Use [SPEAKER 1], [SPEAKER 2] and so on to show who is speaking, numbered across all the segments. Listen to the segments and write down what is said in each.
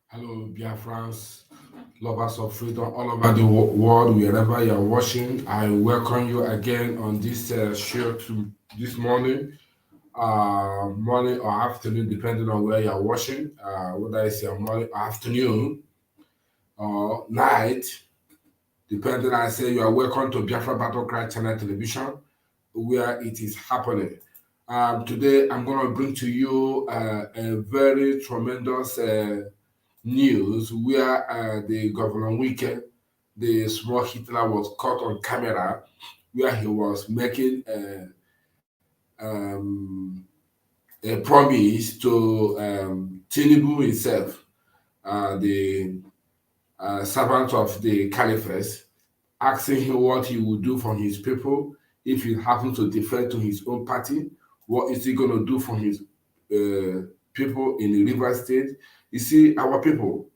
[SPEAKER 1] Hello, Biafrans, lovers of freedom all over the world, wherever you are watching. I welcome you again on this show this morning or afternoon, depending on where you are watching, whether it's your morning or afternoon or night, depending. I say you are welcome to Biafra Battle Cry Channel Television, where it is happening. Today, I'm going to bring to you a very tremendous news where the Governor Wike, the small Hitler, was caught on camera where he was making a promise to Tinubu himself, the servant of the Caliphate, asking him what he would do for his people if he happens to defer to his own party. What is he going to do for his people in the River State? You see, our people,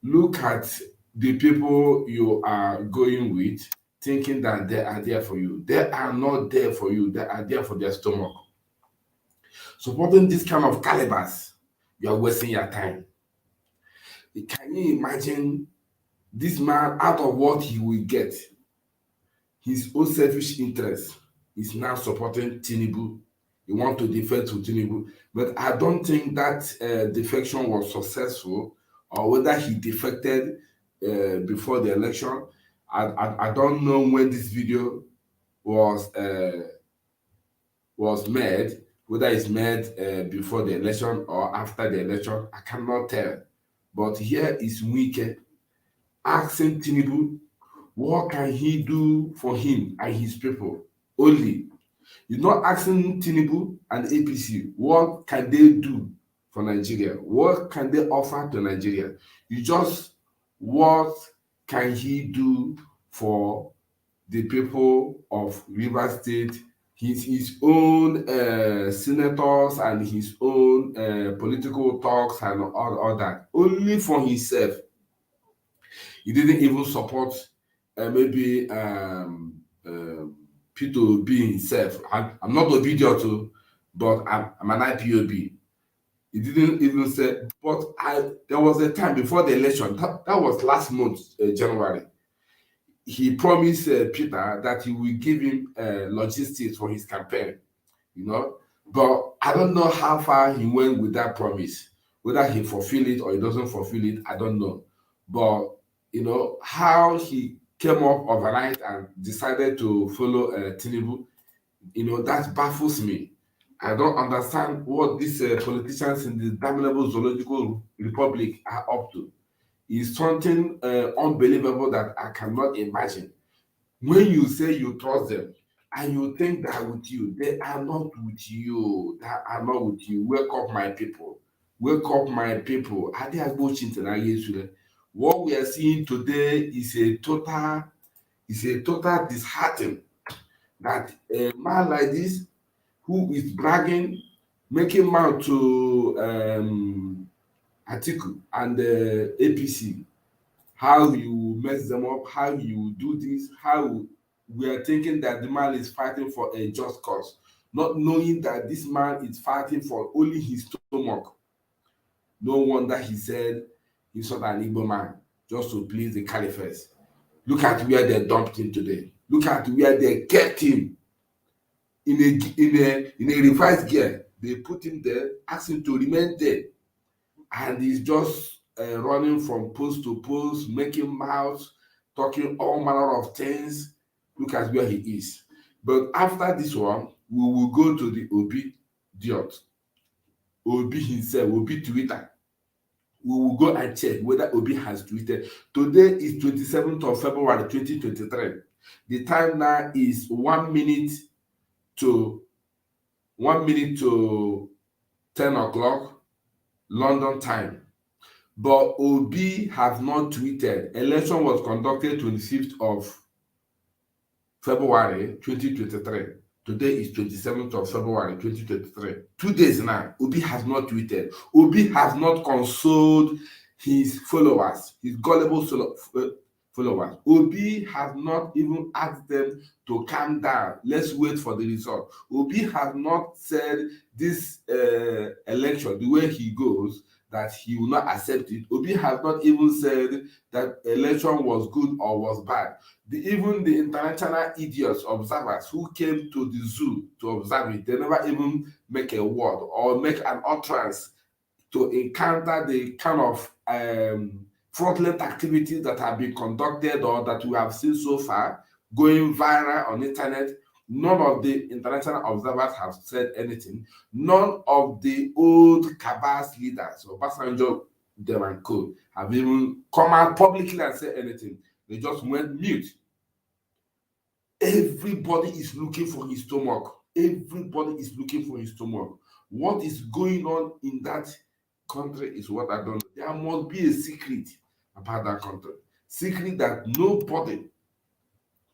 [SPEAKER 1] look at the people you are going with, thinking that they are there for you. They are not there for you. They are there for their stomach. Supporting this kind of calibers, you are wasting your time. Can you imagine this man, out of what he will get, his own selfish interest, is now supporting Tinubu? He wants to defect to Tinubu. But I don't think that defection was successful, or whether he defected before the election. I don't know when this video was made, whether it's made before the election or after the election. I cannot tell. But here is Wike asking Tinubu, what can he do for him and his people only? You're not asking Tinubu and APC, what can they do for Nigeria? What can they offer to Nigeria? You just, what can he do for the people of River State, his own senators and his own political talks and all that? Only for himself. He didn't even support maybe P2B himself. I'm not OBIDIOTS, but I'm an IPOB. He didn't even say, but there was a time before the election, that was last month, January. He promised Peter that he will give him logistics for his campaign, But I don't know how far he went with that promise. Whether he fulfill it or he doesn't fulfill it, I don't know. But how he came up overnight and decided to follow Tinubu, that baffles me. I don't understand what these politicians in the damnable zoological republic are up to. It's something unbelievable that I cannot imagine. When you say you trust them and you think they are with you, they are not with you. They are not with you. Wake up, my people. Wake up, my people. Are they watching tonight? What we are seeing today is a total disheartening that a man like this, who is bragging, making mouth to Atiku and APC, how you mess them up, how you do this, how we are thinking that the man is fighting for a just cause, not knowing that this man is fighting for only his stomach. No wonder he said he's not an Igbo man, just to please the Caliphate. Look at where they dumped him today. Look at where they kept him in a revised gear. They put him there, asked him to remain there, and he's just running from post to post, making mouths, talking all manner of things. Look at where he is. But after this one, we will go to the OBIDIOTS, Obi himself, Obi Twitter. We will go and check whether Obi has tweeted. Today is 27th of February 2023. The time now is 1 minute to 10 o'clock London time. But Obi has not tweeted. Election was conducted 25th of February 2023. Today is 27th of February 2023. 2 days now, Obi has not tweeted. Obi has not consoled his followers, his gullible followers. Obi has not even asked them to calm down. Let's wait for the result. Obi has not said this election, the way he goes, that he will not accept it. Obi has not even said that election was good or was bad. Even the international idiots observers who came to the zoo to observe it, they never even make a word or make an utterance to encounter the kind of fraudulent activities that have been conducted or that we have seen so far going viral on the internet. None of the international observers have said anything. None of the old Kabas leaders, or Obasanjo, them and co, have even come out publicly and said anything. They just went mute. Everybody is looking for his stomach. Everybody is looking for his stomach. What is going on in that country is what I don't know. There must be a secret about that country. Secret that nobody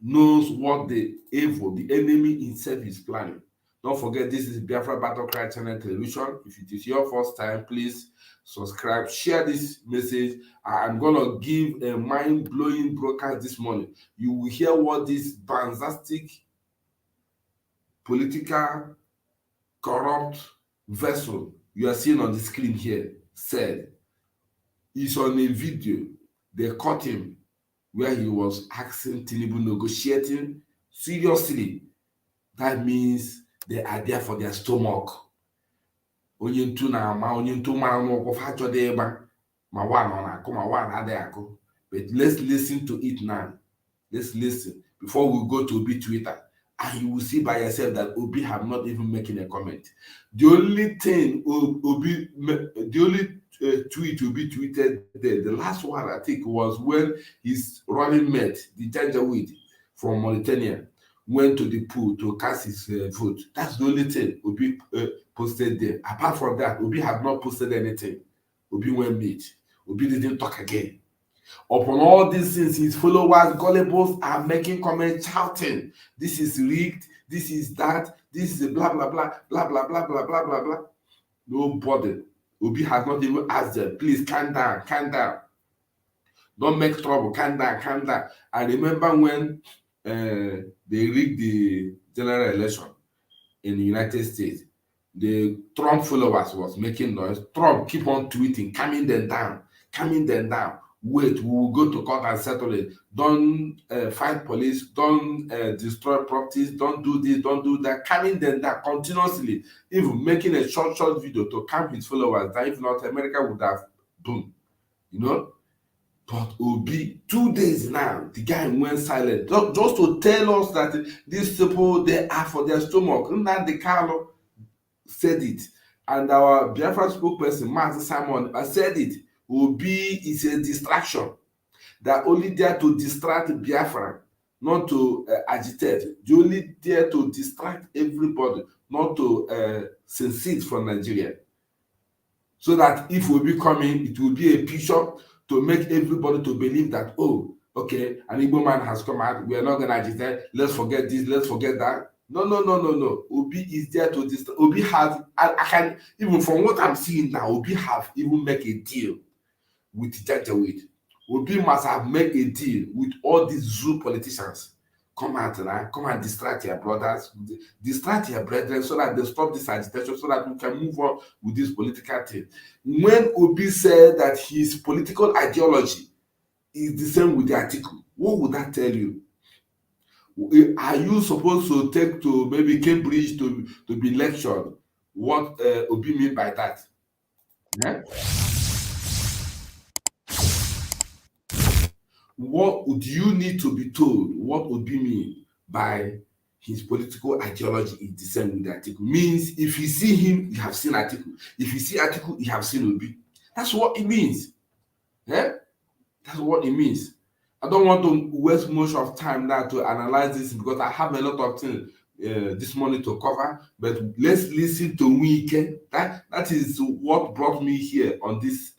[SPEAKER 1] knows what the evil, the enemy himself is planning. Don't forget, this is Biafra Battle Cry Channel Television. If it is your first time, please subscribe, share this message. I'm gonna give a mind-blowing broadcast this morning. You will hear what this banzastic, political, corrupt vessel you are seeing on the screen here said. It's on a video. They caught him where he was asking Tinubu, negotiating seriously. That means they are there for their stomach. Onye ntu na ama, onye ntu mara n'ụkwụ fa chọdọ ịgba ma one na akụ ma one adịghị akụ. But let's listen to it now. Let's listen before we go to Obi Twitter, and you will see by yourself that Obi have not even making a comment. The only thing tweet Obi tweeted there, the last one I think was when his running mate, the Janjaweed from Mauritania, went to the pool to cast his vote. That's the only thing Obi posted there. Apart from that, Obi had not posted anything. Obi went mute. Obi didn't talk again. Upon all these things, his followers, gullibles, are making comments, shouting, "This is rigged, this is that, this is a blah, blah, blah, blah, blah, blah, blah, blah, blah, blah." Nobody. Obi has not even asked them, "Please calm down, calm down. Don't make trouble, calm down, calm down." I remember when they rigged the general election in the United States, the Trump followers was making noise. Trump keep on tweeting, calming them down, calming them down. Wait, we will go to court and settle it. Don't fight police, don't destroy properties, don't do this, don't do that. Calming them down continuously, even making a short video to calm his followers. That if not, America would have boom, you know. But Obi, 2 days now, the guy went silent just to tell us that these people, they are for their stomach. Nnamdi Kanu said it, and our Biafra spokesperson, Master Simon, said it. Obi is a distraction. They're only there to distract Biafra, not to agitate. They're only there to distract everybody, not to secede from Nigeria. So that if Obi coming, it will be a picture to make everybody to believe that, oh, okay, an Igbo man has come out, we are not going to agitate, let's forget this, let's forget that. No. Obi is there to distract. Obi has, I can, even from what I'm seeing now, Obi have even make a deal with Janjaweed. Obi must have made a deal with all these zoo politicians. Come out now, come and distract your brothers, distract your brethren so that they stop this agitation, so that we can move on with this political thing. When Obi said that his political ideology is the same with the article, what would that tell you? Are you supposed to take to maybe Cambridge to be lectured what Obi mean by that? Yeah? What would you need to be told what Obi mean by his political ideology is the same with the article? Means if you see him, you have seen article. If you see article, you have seen Obi. That's what it means. Yeah? That's what it means. I don't want to waste much of time now to analyze this because I have a lot of things this morning to cover. But let's listen to Wike. That is what brought me here on this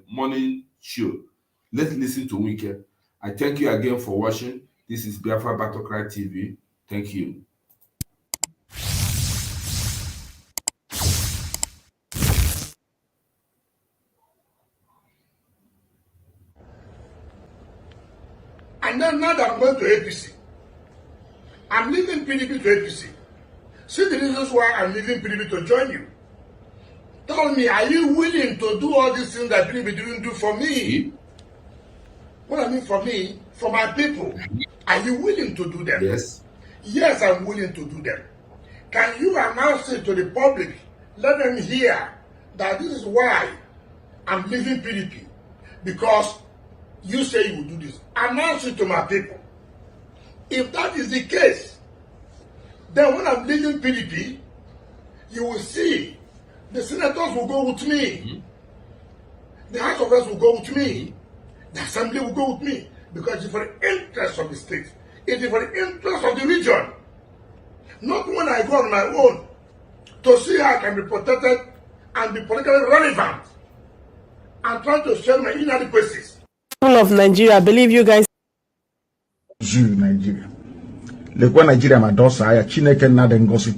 [SPEAKER 1] morning show. Let's listen to Wike. I thank you again for watching. This is Biafra Battle Cry TV. Thank you.
[SPEAKER 2] And then now that I'm going to APC, I'm leaving PDP to APC. See the reasons why I'm leaving PDP to join you. Tell me, are you willing to do all these things that Believe didn't do for me? What I mean for me, for my people, are you willing to do them?
[SPEAKER 1] Yes.
[SPEAKER 2] Yes, I'm willing to do them. Can you announce it to the public? Let them hear that this is why I'm leaving PDP. Because you say you will do this. Announce it to my people. If that is the case, then when I'm leaving PDP, you will see the senators will go with me. The House of Reps will go with me. The Assembly will go with me. Because it's for the interest of the state. It is for the interest of the region. Not when I go on my own to see how I can be protected and be politically relevant and try to share my inadequacies.
[SPEAKER 3] People of Nigeria, I believe you guys.
[SPEAKER 4] Nigeria. Lekwa Nigeria ma dosa ya Chineke na de ngosi.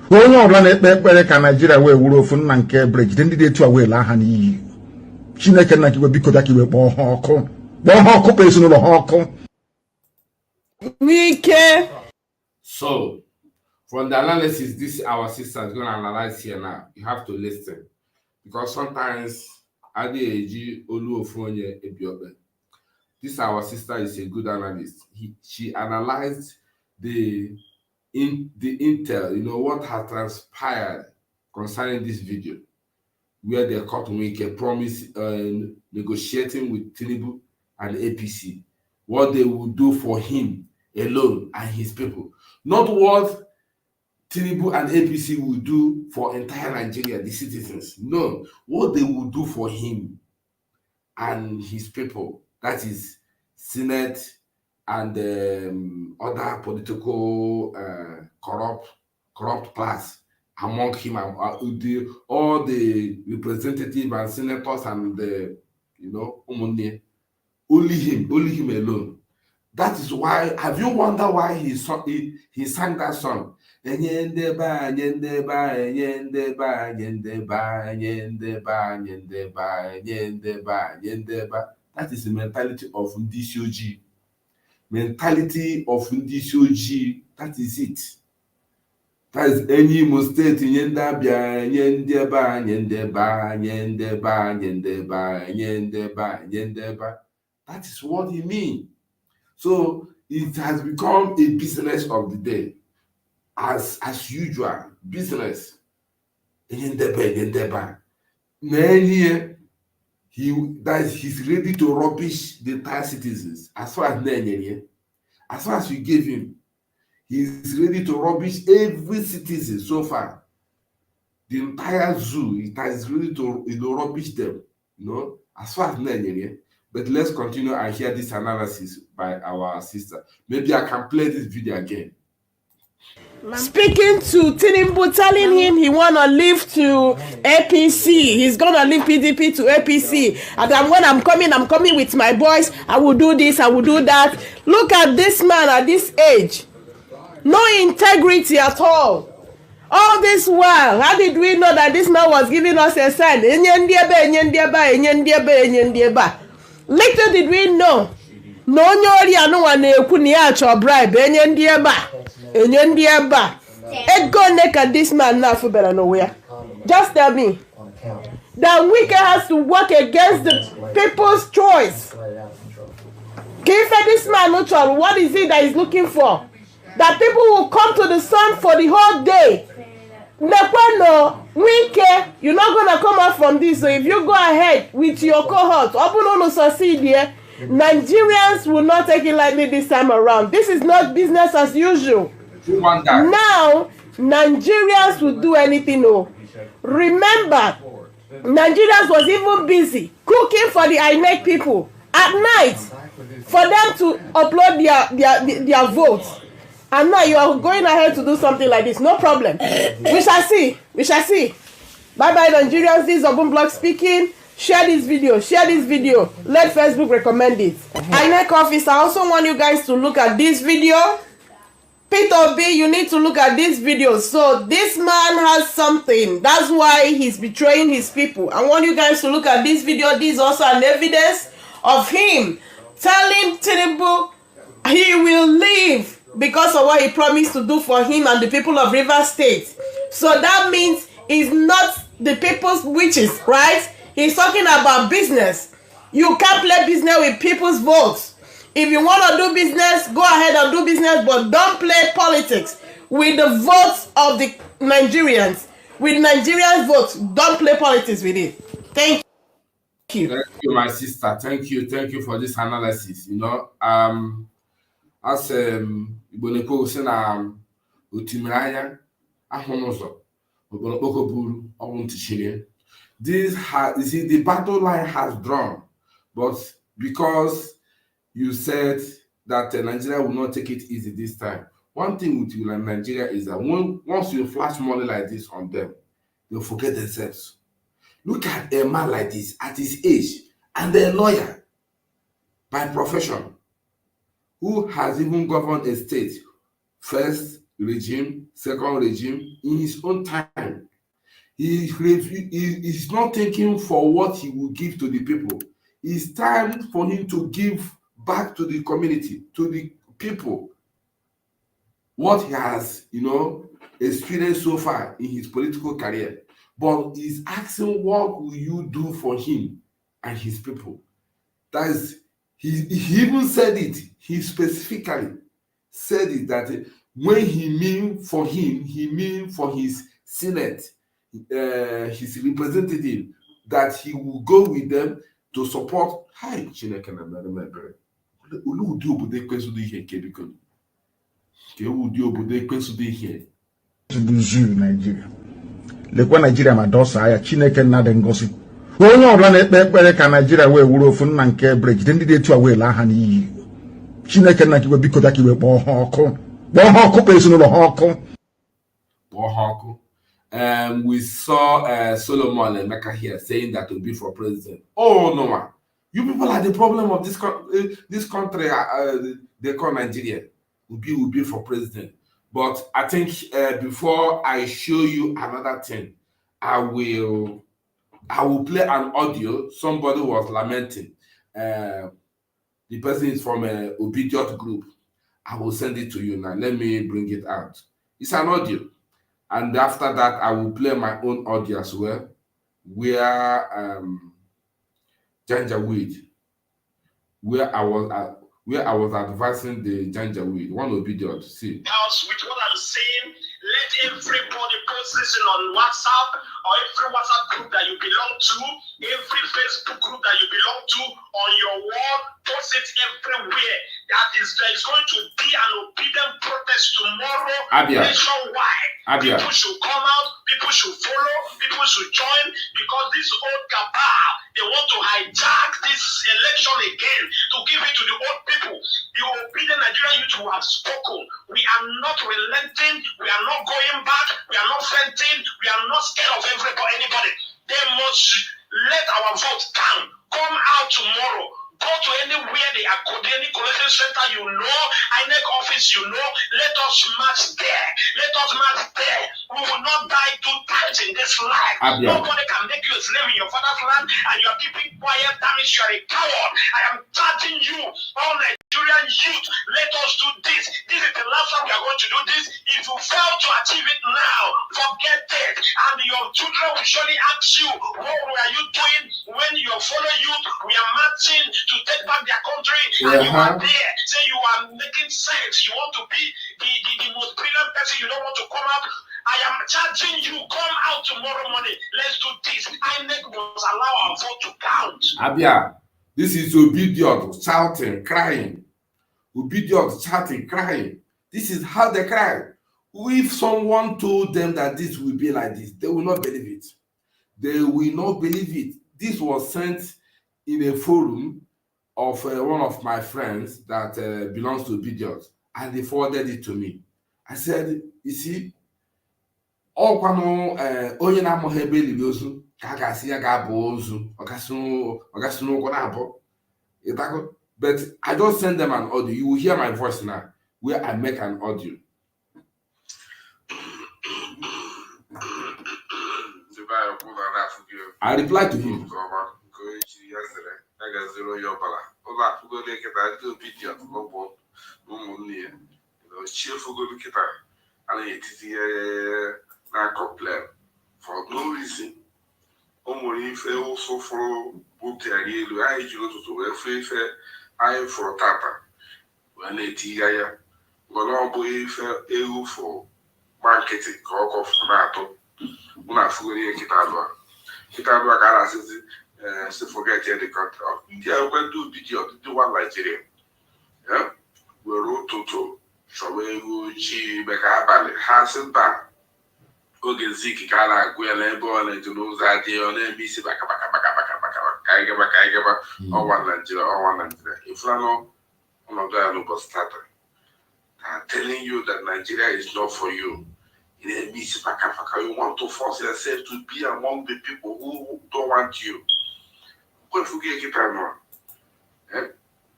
[SPEAKER 4] Onye ọbụla na-ekpe ekpere ka Nigeria wee wuru ofu nna nke bridge ndị dị etu a wee laa ha n'iyi. Chineke na kiwe biko da kiwe kpọọ ha ọkụ. Kpọọ ha ọkụ pesu n'ụlọ ha ọkụ.
[SPEAKER 3] Wike.
[SPEAKER 1] So, from the analysis, this our sister is going to analyze here now. You have to listen. Because sometimes, Adeji Oluofonye Ebiobe, this our sister is a good analyst. She analyzed the intel, what has transpired concerning this video, where they caught Wike promise negotiating with Tinubu and APC, what they will do for him alone and his people. Not what Tinubu and APC will do for entire Nigeria, the citizens. No, what they will do for him and his people. That is Senate and other political corrupt class among him, all the representatives and senators and the only him alone. That is why. Have you wondered why he sang that song? That is the mentality of NDI. Mentality of NDI. That is it. That is any mistake. That is what he means. So it has become a business of the day, as usual, business. He's ready to rubbish the entire citizens. As far as we gave him, he's ready to rubbish every citizen so far. The entire zoo, it is ready to rubbish them. As far as but let's continue and hear this analysis by our sister. Maybe I can play this video again.
[SPEAKER 3] Speaking to Tinubu, telling him he wanna leave to APC. He's gonna leave PDP to APC. And then when I'm coming with my boys. I will do this, I will do that. Look at this man at this age. No integrity at all. All this while, how did we know that this man was giving us a sign? Little did we know. No nyori anu wane ekuni acho bribe enye ndi eba. Ego neka this man now for better nowhere. Just tell me that Wike has to work against the people's choice. Give this man neutral. What is it that he's looking for? That people will come to the sun for the whole day. No, Wike, you're not gonna come out from this. So if you go ahead with your cohort, open on succeed here. Nigerians will not take it lightly this time around. This is not business as usual. Now, Nigerians will do anything. No. Remember, Nigerians was even busy cooking for the INEC people at night for them to upload their votes. And now you are going ahead to do something like this. No problem. We shall see. Bye-bye, Nigerians. This is Obunblock speaking. Share this video. Let Facebook recommend it. INEC office, I also want you guys to look at this video. Peter B, you need to look at this video. So this man has something. That's why he's betraying his people. I want you guys to look at this video. This is also an evidence of him telling Tinubu he will leave because of what he promised to do for him and the people of Rivers State. So that means he's not the people's wishes, right? He's talking about business. You can't play business with people's votes. If you want to do business, go ahead and do business, but don't play politics with the votes of the Nigerians. With Nigerians' votes, don't play politics with it. Thank you.
[SPEAKER 1] Thank you, my sister. Thank you for this analysis. You know, as Iboneko say na otimiranya ahonozo obolokoko buru owuntichire. This has, you see, the battle line has drawn, but because you said that Nigeria will not take it easy this time. One thing with you like Nigeria is that once you flash money like this on them, they'll forget themselves. Look at a man like this at his age, and a lawyer by profession, who has even governed a state, first regime, second regime, in his own time. He's not thinking for what he will give to the people. It's time for him to give back to the community, to the people, what he has, experienced so far in his political career. But he's asking, what will you do for him and his people? That is, he even said it. He specifically said it that when he mean for him, he mean for his Senate, his representative, that he will go with them to support. Hi, Chineke na mere. Olu ụdị obodo ekwensu dị ihe nke biko. Ke ụdị obodo ekwensu dị ihe.
[SPEAKER 4] Buzu Nigeria. Lekwa Nigeria ma dosa ya Chineke nna dị ngosi. Onye ọbụla na-ekpe ekpere ka Nigeria wee wuru ofu nna nke bridge ndị dị etu a wee laa ha n'iyi. Chineke nna kiwe biko da kiwe kpọọ ha ọkụ. Kpọọ ha ọkụ pesu n'ụlọ ha ọkụ.
[SPEAKER 1] Kpọọ ha ọkụ. We saw Solomon and Mecca here saying that to be for president. Oh no, you people are the problem of this country. They call Nigeria. Will be for president. But I think before I show you another thing, I will play an audio. Somebody was lamenting. The person is from a OBIDIOTS group. I will send it to you now. Let me bring it out. It's an audio. And after that, I will play my own audio as well, where Janjaweed, where I was advising the Janjaweed, one OBIDIOTS. See.
[SPEAKER 5] House with what I'm saying, let everybody post this on WhatsApp or every WhatsApp group that you belong to, every Facebook group that you belong to, on your wall, post it everywhere. There is going to be an obedient protest tomorrow nationwide. People should come out, people should follow, people should join, because this old cabal, they want to hijack this election again to give it to the old people. The obedient Nigerian youth who have spoken, we are not relenting, we are not going back, we are not fainting, we are not scared of anybody. They must let our vote count. Come out tomorrow. Go to anywhere they are, any collection center you know, INEC office you know, let us march there. Let us march there. We will not die 2 times in this life. Nobody can make you a slave in your father's land and you are keeping quiet. That means you are a coward. I am charging you, all Nigerian youth, let us do this. This is the last time we are going to do this. If you fail to achieve it now, forget it. And your children will surely ask you, what were you doing when your fellow youth were marching to take back their country, and you are there, say you are making sense, you want to be the most brilliant person, you don't want to come out. I am charging you, come out tomorrow morning, let's do this. INEC must allow our vote to count.
[SPEAKER 1] Abia, this is OBIDIOTS shouting, crying. OBIDIOTS shouting, crying. This is how they cry. If someone told them that this will be like this, they will not believe it. They will not believe it. This was sent in a forum of one of my friends that belongs to OBIDIOTS, and they forwarded it to me. I said, you see, all onye na-amụghị ebe eliri ozu ka a ga-asị ya ga-abụ ozu ọgasị n'ụkwụ na-abụ. But I just send them an audio. You will hear my voice now, where I make an audio. I replied to him.
[SPEAKER 6] For no reason,
[SPEAKER 1] o nwere ife ụsụ fụrụ butere elu anyị jiri ụtụtụ wee fụ ife anyị fụrụ tata wee na-etigha ya mana ọ bụghị ife ewu fụ gba nkịtị ka ọkọ fụ na-atụ mụ na afụgo ihe nkịta anụ a ka a na-asịzi si forget the country ndị akwụkwọ ndị obidiọt ndị nwa Naijiria were ụtụtụ chọwa ewu ojii maka abalị ha sị mba oge zik ka a na-agụ ya n'ebe ọ na-eje n'ụzọ adịghị ọ na-eme isi baka ka anyị gaba ọnwa Naijiria ịfụlanụ ọnọdụ ya n'ụbọchị tata telling you that Nigeria is not for you. You want to force yourself to be among the people who don't want you. What if you get it?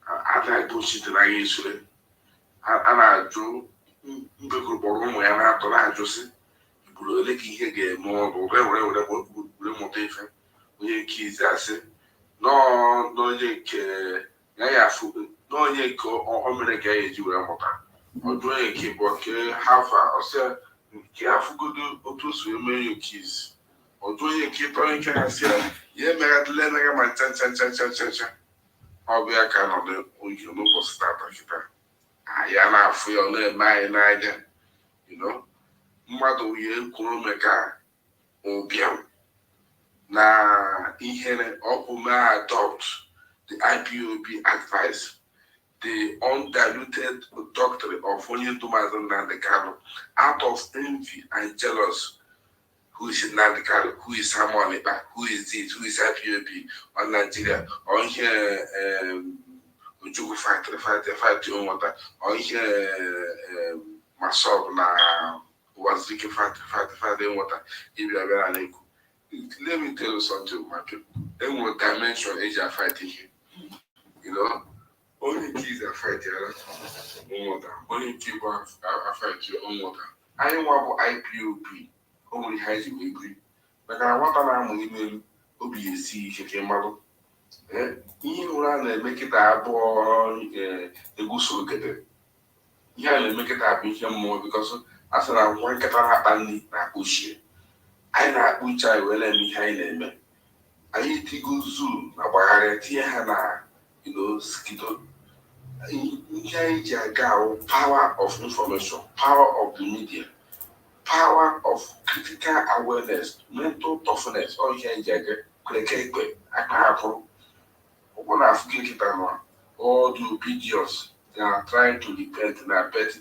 [SPEAKER 1] I like bullshit and I used to it. And I do I just say, more motivation. When kids are saying, no, ọdún èké bọ̀ kí hafa ọ̀sẹ̀ kí afúgódó otu sùn eme yóò kiss ọdún èké tọ́yìn kí a sẹ́ yẹ mẹ́ra tilẹ̀ náà ma chẹ́nchẹ́nchẹ́nchẹ́nchẹ́ ọbẹ̀ aka nọdụ oyi n'ụbọchị tata kịta ya na-afụ ya ọ na-eme anyị n'anya mmadụ ya ekwuru meka ụbịam na ihere ọkụ mee adopt the IPOB advice the undiluted doctrine of onye Thomas Nnamdi Kanu out of envy and jealous. Who is Nnamdi Kanu? Who is Samuel Ekpa? Who is this? Who is IPOB on Nigeria? On here, Ojugu fight your water. On here, Masob na was Wike fight your water. Let me tell you something, my people. Then what dimension is your fighting here? Only kids are fighting your own water. Only people are fighting your own water. I want IPOB. Only has you agree. But I want to know email OBIDIOTS if you came out. You run and make it a boy a good soul get it. You make it happen here more because I said I want to happen na bush. I know which I will let me hide them. I need to go zoom about Hana, skittle. Power of information, power of the media, power of critical awareness, mental toughness. All the obedience they are trying to repent now, but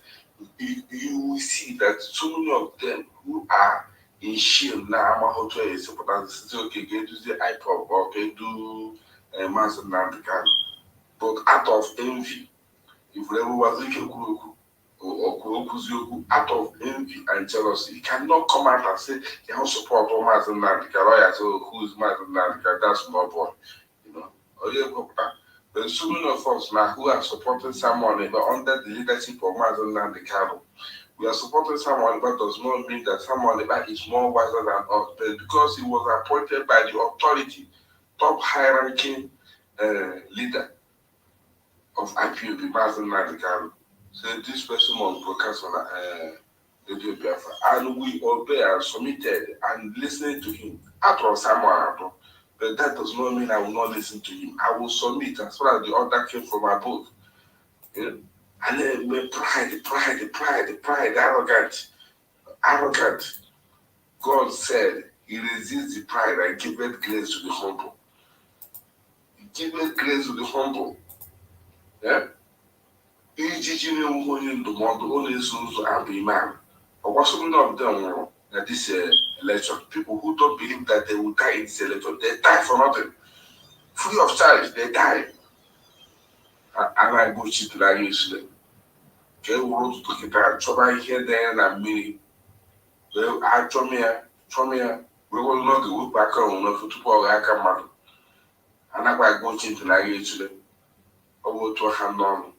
[SPEAKER 1] you will see that so many of them who are in shield now, how to is okay, get to the iPod or okay, do Master Nandikan, but out of envy. If whoever was or out of envy and jealousy, you cannot come out and say you don't support all Master Nandika. So who is Master Nandika? That's my boy. But so many of us now who are supporting someone but under the leadership of Master Nandika, we are supporting someone, but does not mean that someone is more wiser than us. But because he was appointed by the authority, top high-ranking leader of IPOB, Master Nandika, said this person must broadcast on Radio Biafra, and we obey and submitted and listening to him. After someone, but that does not mean I will not listen to him. I will submit as far as the order came from above. And then pride, arrogant. God said he resists the pride and giveth grace to the humble. He giveth grace to the humble. Yeah? Ijiji onye ndụmọdụ onye nso ụzọ abụ imam. Or some of them at this election, people who don't believe that they will die in this election, they die for nothing. Free of charge, they die. And I go to the usually. Okay, we want to take it. Try here, there, and me. Well, I told me, we will not go back on for 2 hours. I come out. And I go to the usually. Over to a hand on.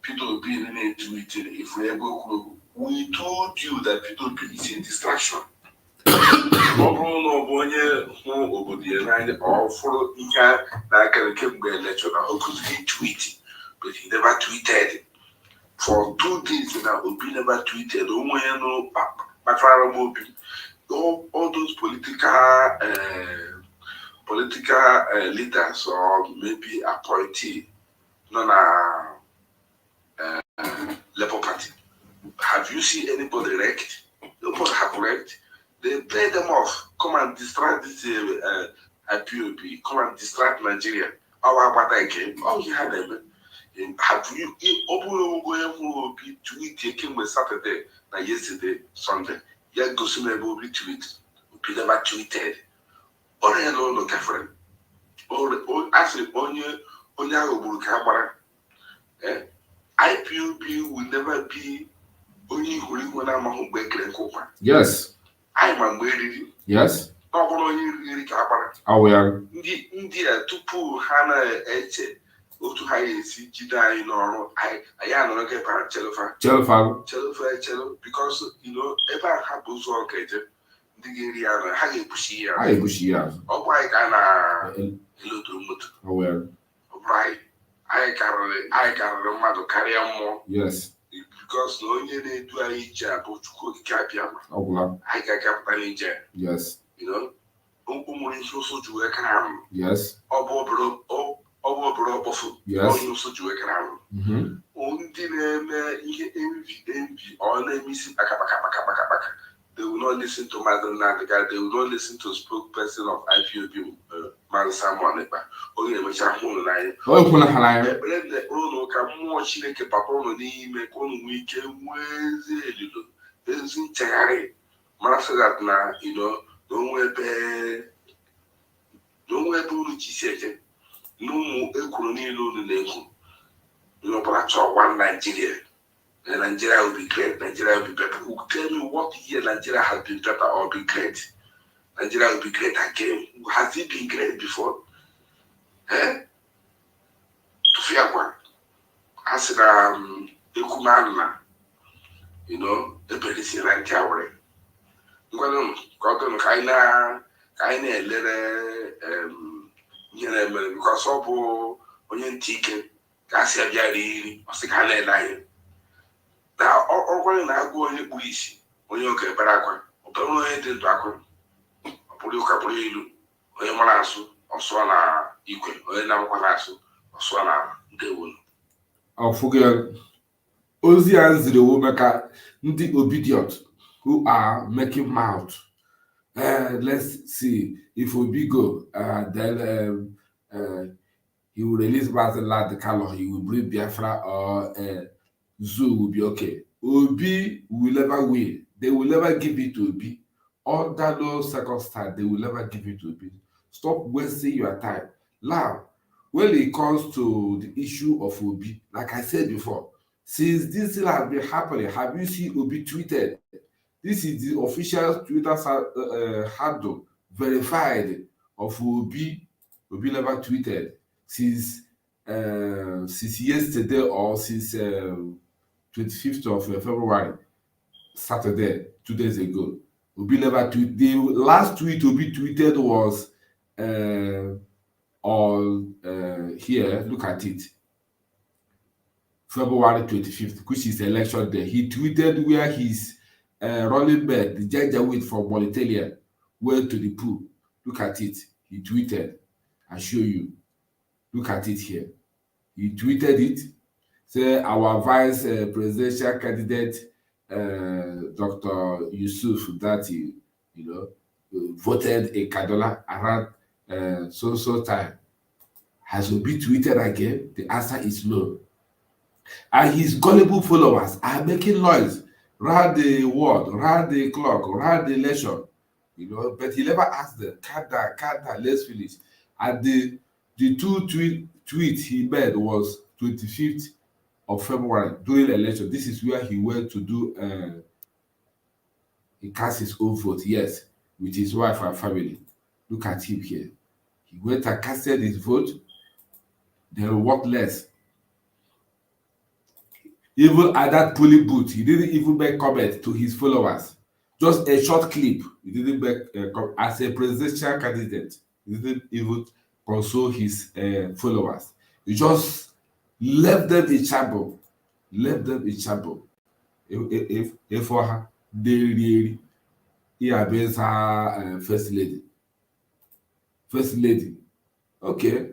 [SPEAKER 1] People being into it if we go. We told you that people is a distraction. No, or follow like a lecture he tweeted, but he never tweeted. For 2 days now, Obi never tweeted. All those political political leaders or maybe appointee, non Labour Party. Have you seen anybody wrecked? Nobody have wrecked. They play them off. Come and distract this IPOB. Come and distract Nigeria. Our battle came. Oh, you had them. Have you tweet taken with Saturday and yesterday, Sunday? Yet go soon able to tweet. Be never tweeted. Or hello, no different. Or actually, onye Oburukabara. IPOB will never be only when I'm a baker. Yes. I'm ready. Yes. Aware. India to pull Hannah Eche. Go to high see Jida in or I am not a parent cello because you know ever happens to okay. The area high bushia. Oh, why can I aware? Right. I can remember carry more. Yes. Because no one they do a job to cook capiam. Oh, I can captain. Yes. You know, so to work around. Yes. Yes. Also to work around. Only envy or missing they will not listen to Madam Nadiga, they will not listen to spokesperson of IPOB, Man Samuel. Only which I'm going to lie. The Ono can watch like a papa on the make on weekend Wednesday. There's in Terry. Master that now, you know, don't wear Buruchi second. No more economy load the nation. You know, but I one Nigeria. And Nigeria will be great. Nigeria will be better. Who tell me what year Nigeria has been better or be great? Nigeria will be great again. Has it been great before? To fear one. I said, Ekumana, you know, the Pedicine and Tower. Well, Cotton Kaina, letter, because Opo, Onion Ticket, Cassia Yari, or Sikana Lion. Now, all I go in the police when you get Baraka, or Permanent Dragon, or Puruka Purilu, or Yamarasu, or Swana, Equal, or Namanasu, or Swana, they will. I'll forget Ozians the Womaka, the obedient, who are making mouth. Let's see if we go, then he will release Battle like the color, he will bring Biafra or Zoo will be okay. Obi will never win. They will never give it to Obi. Under no circumstance, they will never give it to Obi. Stop wasting your time. Now, when it comes to the issue of Obi, like I said before, since this thing has been happening, have you seen Obi tweeted? This is the official Twitter handle verified of Obi. Obi never tweeted since yesterday or since 25th of February, Saturday, 2 days ago. Obi never tweeted. The last tweet Obi tweeted was here, look at it. February 25th, which is election day. He tweeted where his rolling bed, the Janjaweed from Mauritania, went to the pool. Look at it. He tweeted. I'll show you. Look at it here. He tweeted it. Say our vice presidential candidate, Dr. Yusuf, that voted in Kaduna around so time. Has Obi tweeted again? The answer is no. And his gullible followers are making noise round the world, round the clock, round the election, but he never asked them, calm down, let's finish. And the two tweets he made was 25th of February during the election. This is where he went to do he cast his own vote, yes, with his wife and family. Look at him here. He went and casted his vote. Then what less? Even at that polling booth, he didn't even make comment to his followers. Just a short clip. He didn't make as a presidential candidate. He didn't even console his followers. He just left them in trouble. If for her, they really, he has her first lady. First lady. Okay.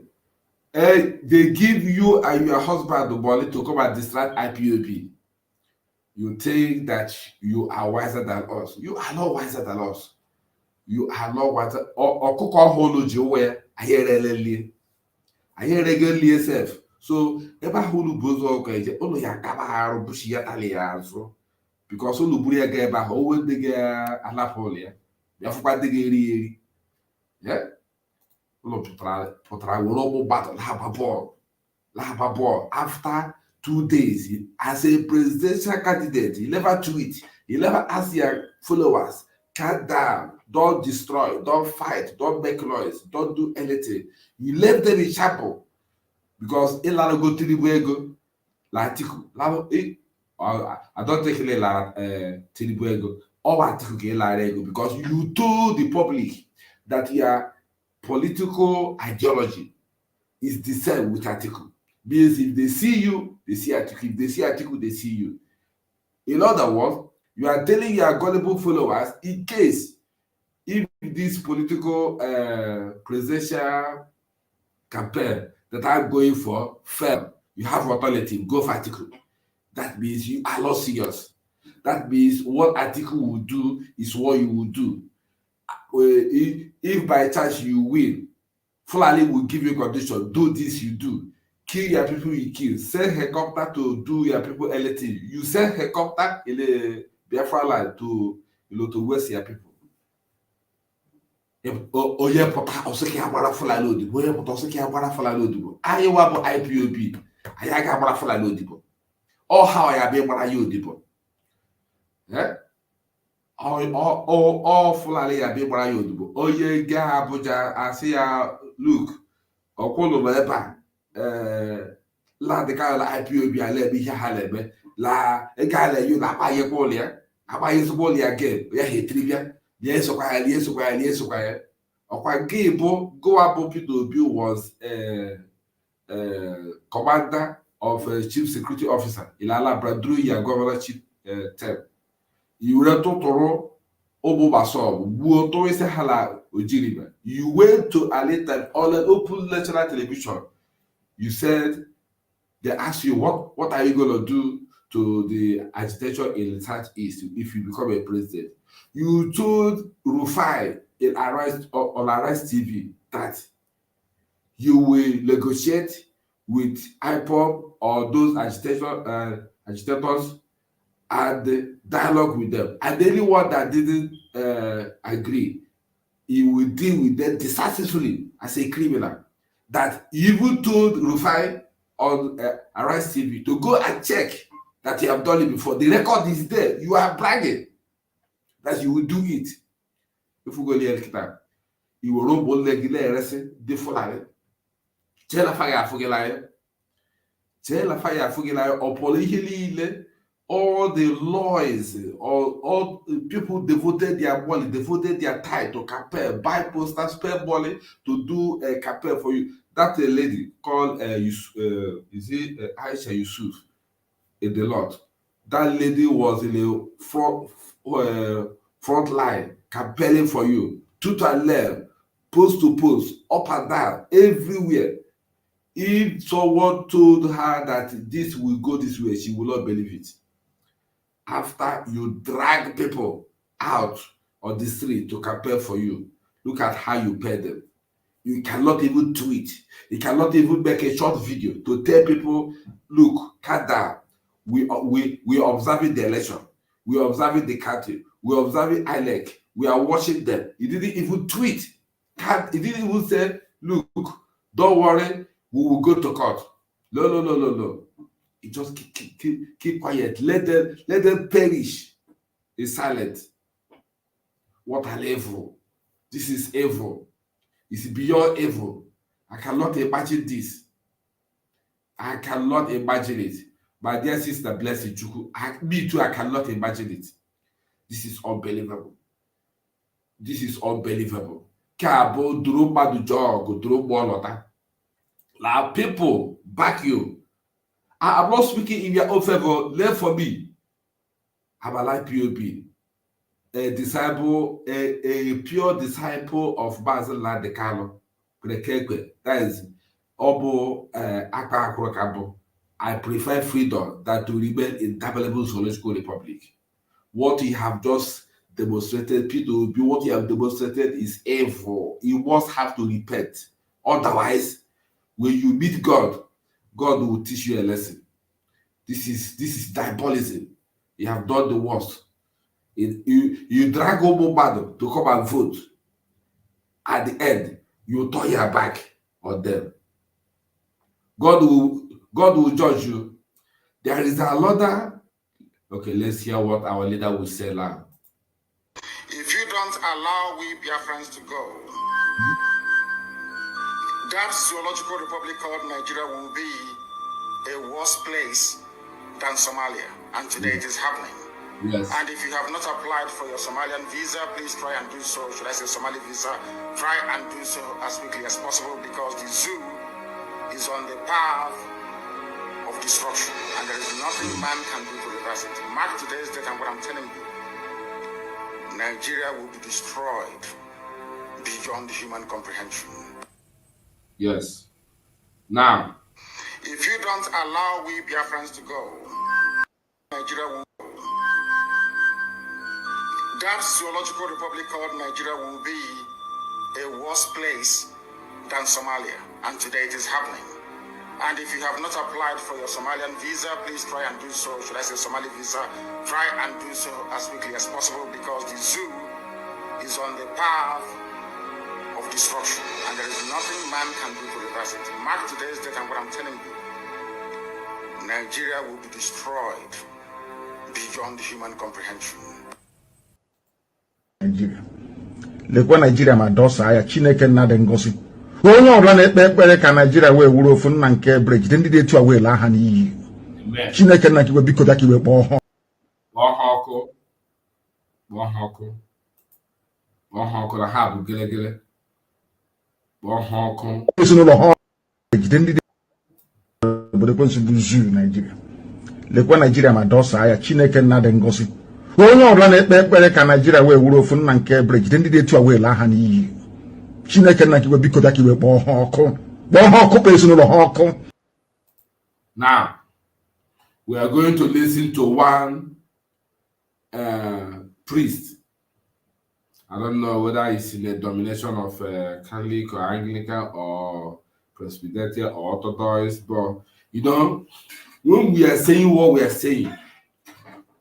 [SPEAKER 1] They give you and your husband the money to come and distract IPOB. You think that you are wiser than us. You are not wiser than us. You are not wiser. Ọkụkọ ọhụrụ ji ụwa ya anyị eregelie sef. So ebe ahụ unu bụ ụzọ ọkụ eje unu ya akaba arụ bushi ya tali ya azụ because unu buru ya ga ebe ahụ owe ndị ga-alapụ ụlọ ya ya fụkwa ndị ga-eri eri. Unu pụtara were ụmụ battle laba ball after 2 days as a presidential candidate. He never tweet, he never ask your followers, calm down, don't destroy, don't fight, don't make noise, don't do anything. You left them in chapel because Ilana go Tinubu ego la Atiku. I don't think Tinubu ego or Atiku ke la ego because you told the public that your political ideology is the same with Atiku. Because if they see you, they see Atiku. If they see Atiku, they see you. In other words, you are telling your gullible followers, in case if this political presidential campaign that I'm going for fail, you have authority, go for Atiku. That means you are not serious. That means what Atiku will do is what you will do. If by chance you win, Fulani will give you condition, do this, you do. Kill your people, you kill. Send helicopter to do your people anything. You send helicopter in the Biafra land to waste your people. Oye pota oseke agbara Fulani odibo. Oye pota oseke agbara Fulani odibo. Aye wabo IPOB. Ayaga agbara Fulani odibo. All how I be agbara you odibo. All Fulani ya be agbara you odibo. Oye ga Abuja asiya look. Okolo leba. La de ka la IPOB ale bi ha lebe la e ga le you na pa ye ko le aba ye so bol ya ge ya he trivia ye so kwa ya okwa ge bo go abo P2B was commander of chief security officer ilala bradru ya governor chief term iwure totoro obo baso buo to ise hala ojiriba. You went to a later on an open national television. You said they asked you what are you going to do to the agitation in the Southeast if you become a president. You told Rufai on Arise TV that you will negotiate with IPOB or those agitators and dialogue with them. And anyone that didn't agree, you will deal with them decisively as a criminal. That you even told Rufai on Arise TV to go and check that you have done it before. The record is there. You are bragging that you will do it. If we go there, you will roll ball leg de folare. Tell a fire fugelaye. Tell a fire fugelaye or politically all the lawyers, all people devoted their money, devoted their time to campaign, buy posters, spend money to do a campaign for you. That a lady called Aisha Yusuf in the lot. That lady was in the front line campaigning for you, to and left, post to post, up and down, everywhere. If someone told her that this will go this way, she will not believe it. After you drag people out on the street to campaign for you, look at how you pay them. You cannot even tweet. You cannot even make a short video to tell people, look, calm down. We are observing the election. We are observing the country. We are observing ILEC. We are watching them. He didn't even tweet. He didn't even say, look, don't worry, we will go to court. No. You just keep quiet. Let them perish in silence. What an evil. This is evil. It's beyond evil. I cannot imagine this. I cannot imagine it. My dear sister, bless you. Me too, I cannot imagine it. This is unbelievable. This is unbelievable. Kabo droma du jog, droma. Now people back you. I'm not speaking in your own favor. Learn for me. I'm a like POB. A disciple, a pure disciple of Basil Ladekalo. That is Obo Akakro. I prefer freedom than to remain in Tabalable Zoological Republic. What you have just demonstrated, P2B, what you have demonstrated is evil. You must have to repent. Otherwise, when you meet God, God will teach you a lesson. This is diabolism. You have done the worst. You drag Obobado to come and vote. At the end, you turn your back on them. God will judge you. There is another. Okay, let's hear what our leader will say now.
[SPEAKER 6] If you don't allow we Biafrans to go, that zoological republic called Nigeria will be a worse place than Somalia. And today it is happening.
[SPEAKER 1] Yes.
[SPEAKER 6] And if you have not applied for your Somalian visa, please try and do so. Should I say Somali visa? Try and do so as quickly as possible, because the zoo is on the path of destruction. And there is nothing man can do to reverse it. Mark today's date and what I'm telling you. Nigeria will be destroyed beyond human comprehension.
[SPEAKER 1] Yes. Now,
[SPEAKER 6] if you don't allow we Biafrans to go, Nigeria will. That zoological republic called Nigeria will be a worse place than Somalia. And today it is happening. And if you have not applied for your Somalian visa, please try and do so. Should I say Somali visa? Try and do so as quickly as possible, because the zoo is on the path of destruction. And there is nothing man can do to reverse it. Mark today's date and what I'm telling you. Nigeria will be destroyed beyond human comprehension.
[SPEAKER 4] Nigeria. Lekwa Nigeria ma dosa ya Chineke nna de ngosi. Onye ọbụla na-ekpe ekpere ka Nigeria wee wuru ofu nna nke bridge ndị dị etu a wee laa ha n'iyi. Chineke nna kiwe biko bịa ka iwe kpọọ ha.
[SPEAKER 1] Kpọọ ha ọkụ na ha bụ gelegele. Kpọọ ha ọkụ.
[SPEAKER 4] Ezinụlọ ha jide ndị dị obodo kwensu bụ zoo Nigeria. Lekwa Nigeria ma dosa ya Chineke nna de ngosi. Onye ọbụla na-ekpe ekpere ka Nigeria wee wuru ofu nna nke bridge ndị dị etu a wee laa ha n'iyi. Chineke nna kiwe biko bịa ka iwe kpọọ ha ọkụ. Kpọọ ha ọkụ kpọọ ezinụlọ ha ọkụ.
[SPEAKER 1] Now, we are going to listen to one priest. I don't know whether it's in the domination of Catholic or Anglican or Presbyterian or Orthodox, but you know, when we are saying what we are saying,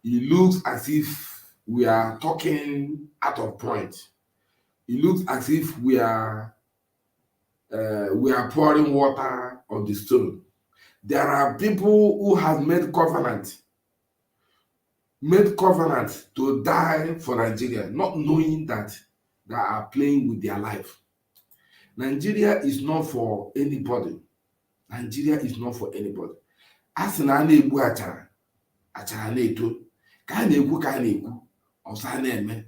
[SPEAKER 1] it looks as if we are talking out of point. It looks as if we are pouring water on the stone. There are people who have made covenant to die for Nigeria, not knowing that they are playing with their life. Nigeria is not for anybody. Nigeria is not for anybody. As na na-egbu achara na-eto, ka a na-ekwu ka a na-ekwu, ọzọ na-eme.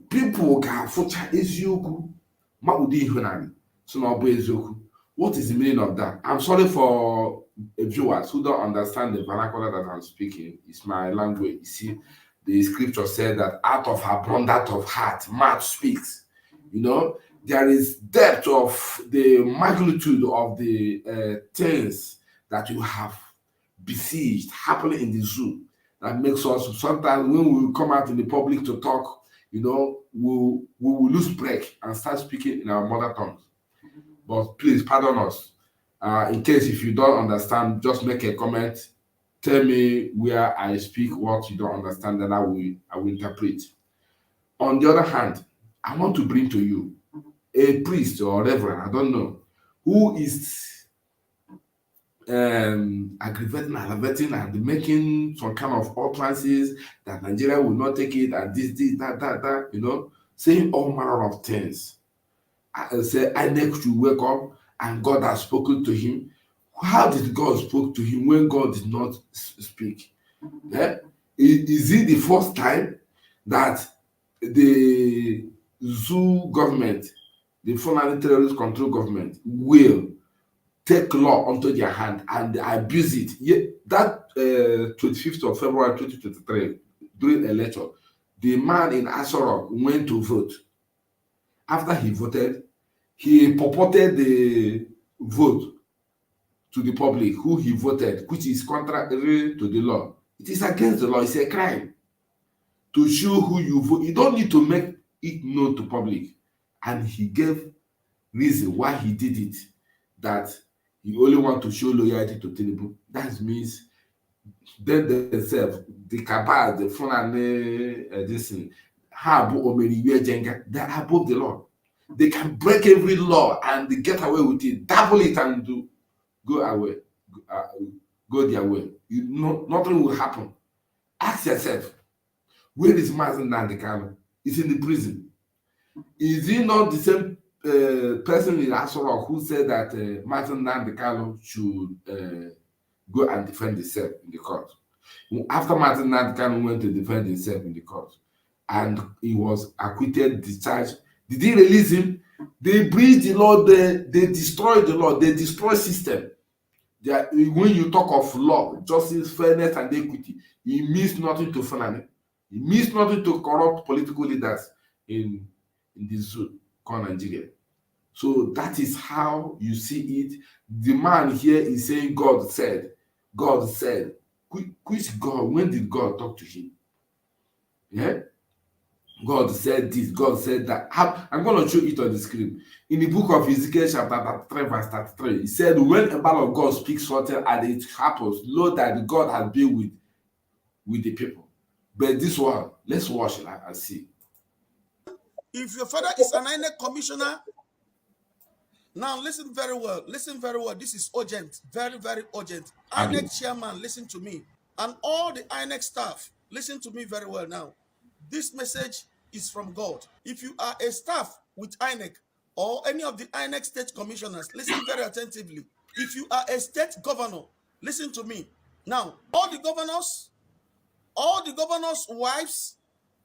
[SPEAKER 1] People ga-afụcha eziokwu ma ụdị ihunanya so na ọ bụ eziokwu. What is the meaning of that? I'm sorry for viewers who don't understand the vernacular that I'm speaking. It's my language. You see, the scripture said that out of abundance of heart, mouth speaks. You know, there is depth of the magnitude of the things that you have besieged happening in the zoo that makes us sometimes when we come out in the public to talk, you know, we will lose break and start speaking in our mother tongues. But please pardon us. In case if you don't understand, just make a comment. Tell me where I speak what you don't understand, and I will interpret. On the other hand, I want to bring to you a priest or reverend, I don't know, who is aggravating and making some kind of utterances that Nigeria will not take it, and this, that, you know, saying all manner of things. I say, I next to wake up and God has spoken to him. How did God speak to him when God did not speak? Yeah? Is it the first time that the zoo government, the Fulani terrorist control government, will take law onto their hand and abuse it? Yeah, that 25th of February 2023, during election, the man in Asorok went to vote. After he voted, he purported the vote to the public who he voted, which is contrary to the law. It is against the law. It's a crime to show who you vote. You don't need to make it known to public. And he gave reason why he did it, that he only want to show loyalty to Tinubu. That means they themselves, the cabal, the Fulani, this thing, they are above the law. They can break every law and they get away with it, double it and go away, go their way. Nothing will happen. Ask yourself, where is Mazen Nandekano? He's in the prison. Is he not the same person in Asoro who said that Martin Nandekano should go and defend himself in the court? After Martin Nandekano went to defend himself in the court and he was acquitted, discharged, did they release him? They breached the law, they destroyed the law, they destroyed system. When you talk of law, justice, fairness, and equity, it means nothing to Fulani. It means nothing to corrupt political leaders in this zone called Nigeria. So that is how you see it. The man here is saying God said. God said. Which God? When did God talk to him? Yeah? God said this, God said that. I'm going to show it on the screen. In the book of Ezekiel, chapter 3, verse 33, he said, when a man of God speaks something and it happens, know that God has been with the people. But this one, let's watch it and see.
[SPEAKER 7] If your father is an INEC commissioner, now listen very well. Listen very well. This is urgent. Very, very urgent. INEC chairman, listen to me. And all the INEC staff, listen to me very well now. This message is from God. If you are a staff with INEC or any of the INEC state commissioners, listen very attentively. If you are a state governor, listen to me. Now, all the governors' wives,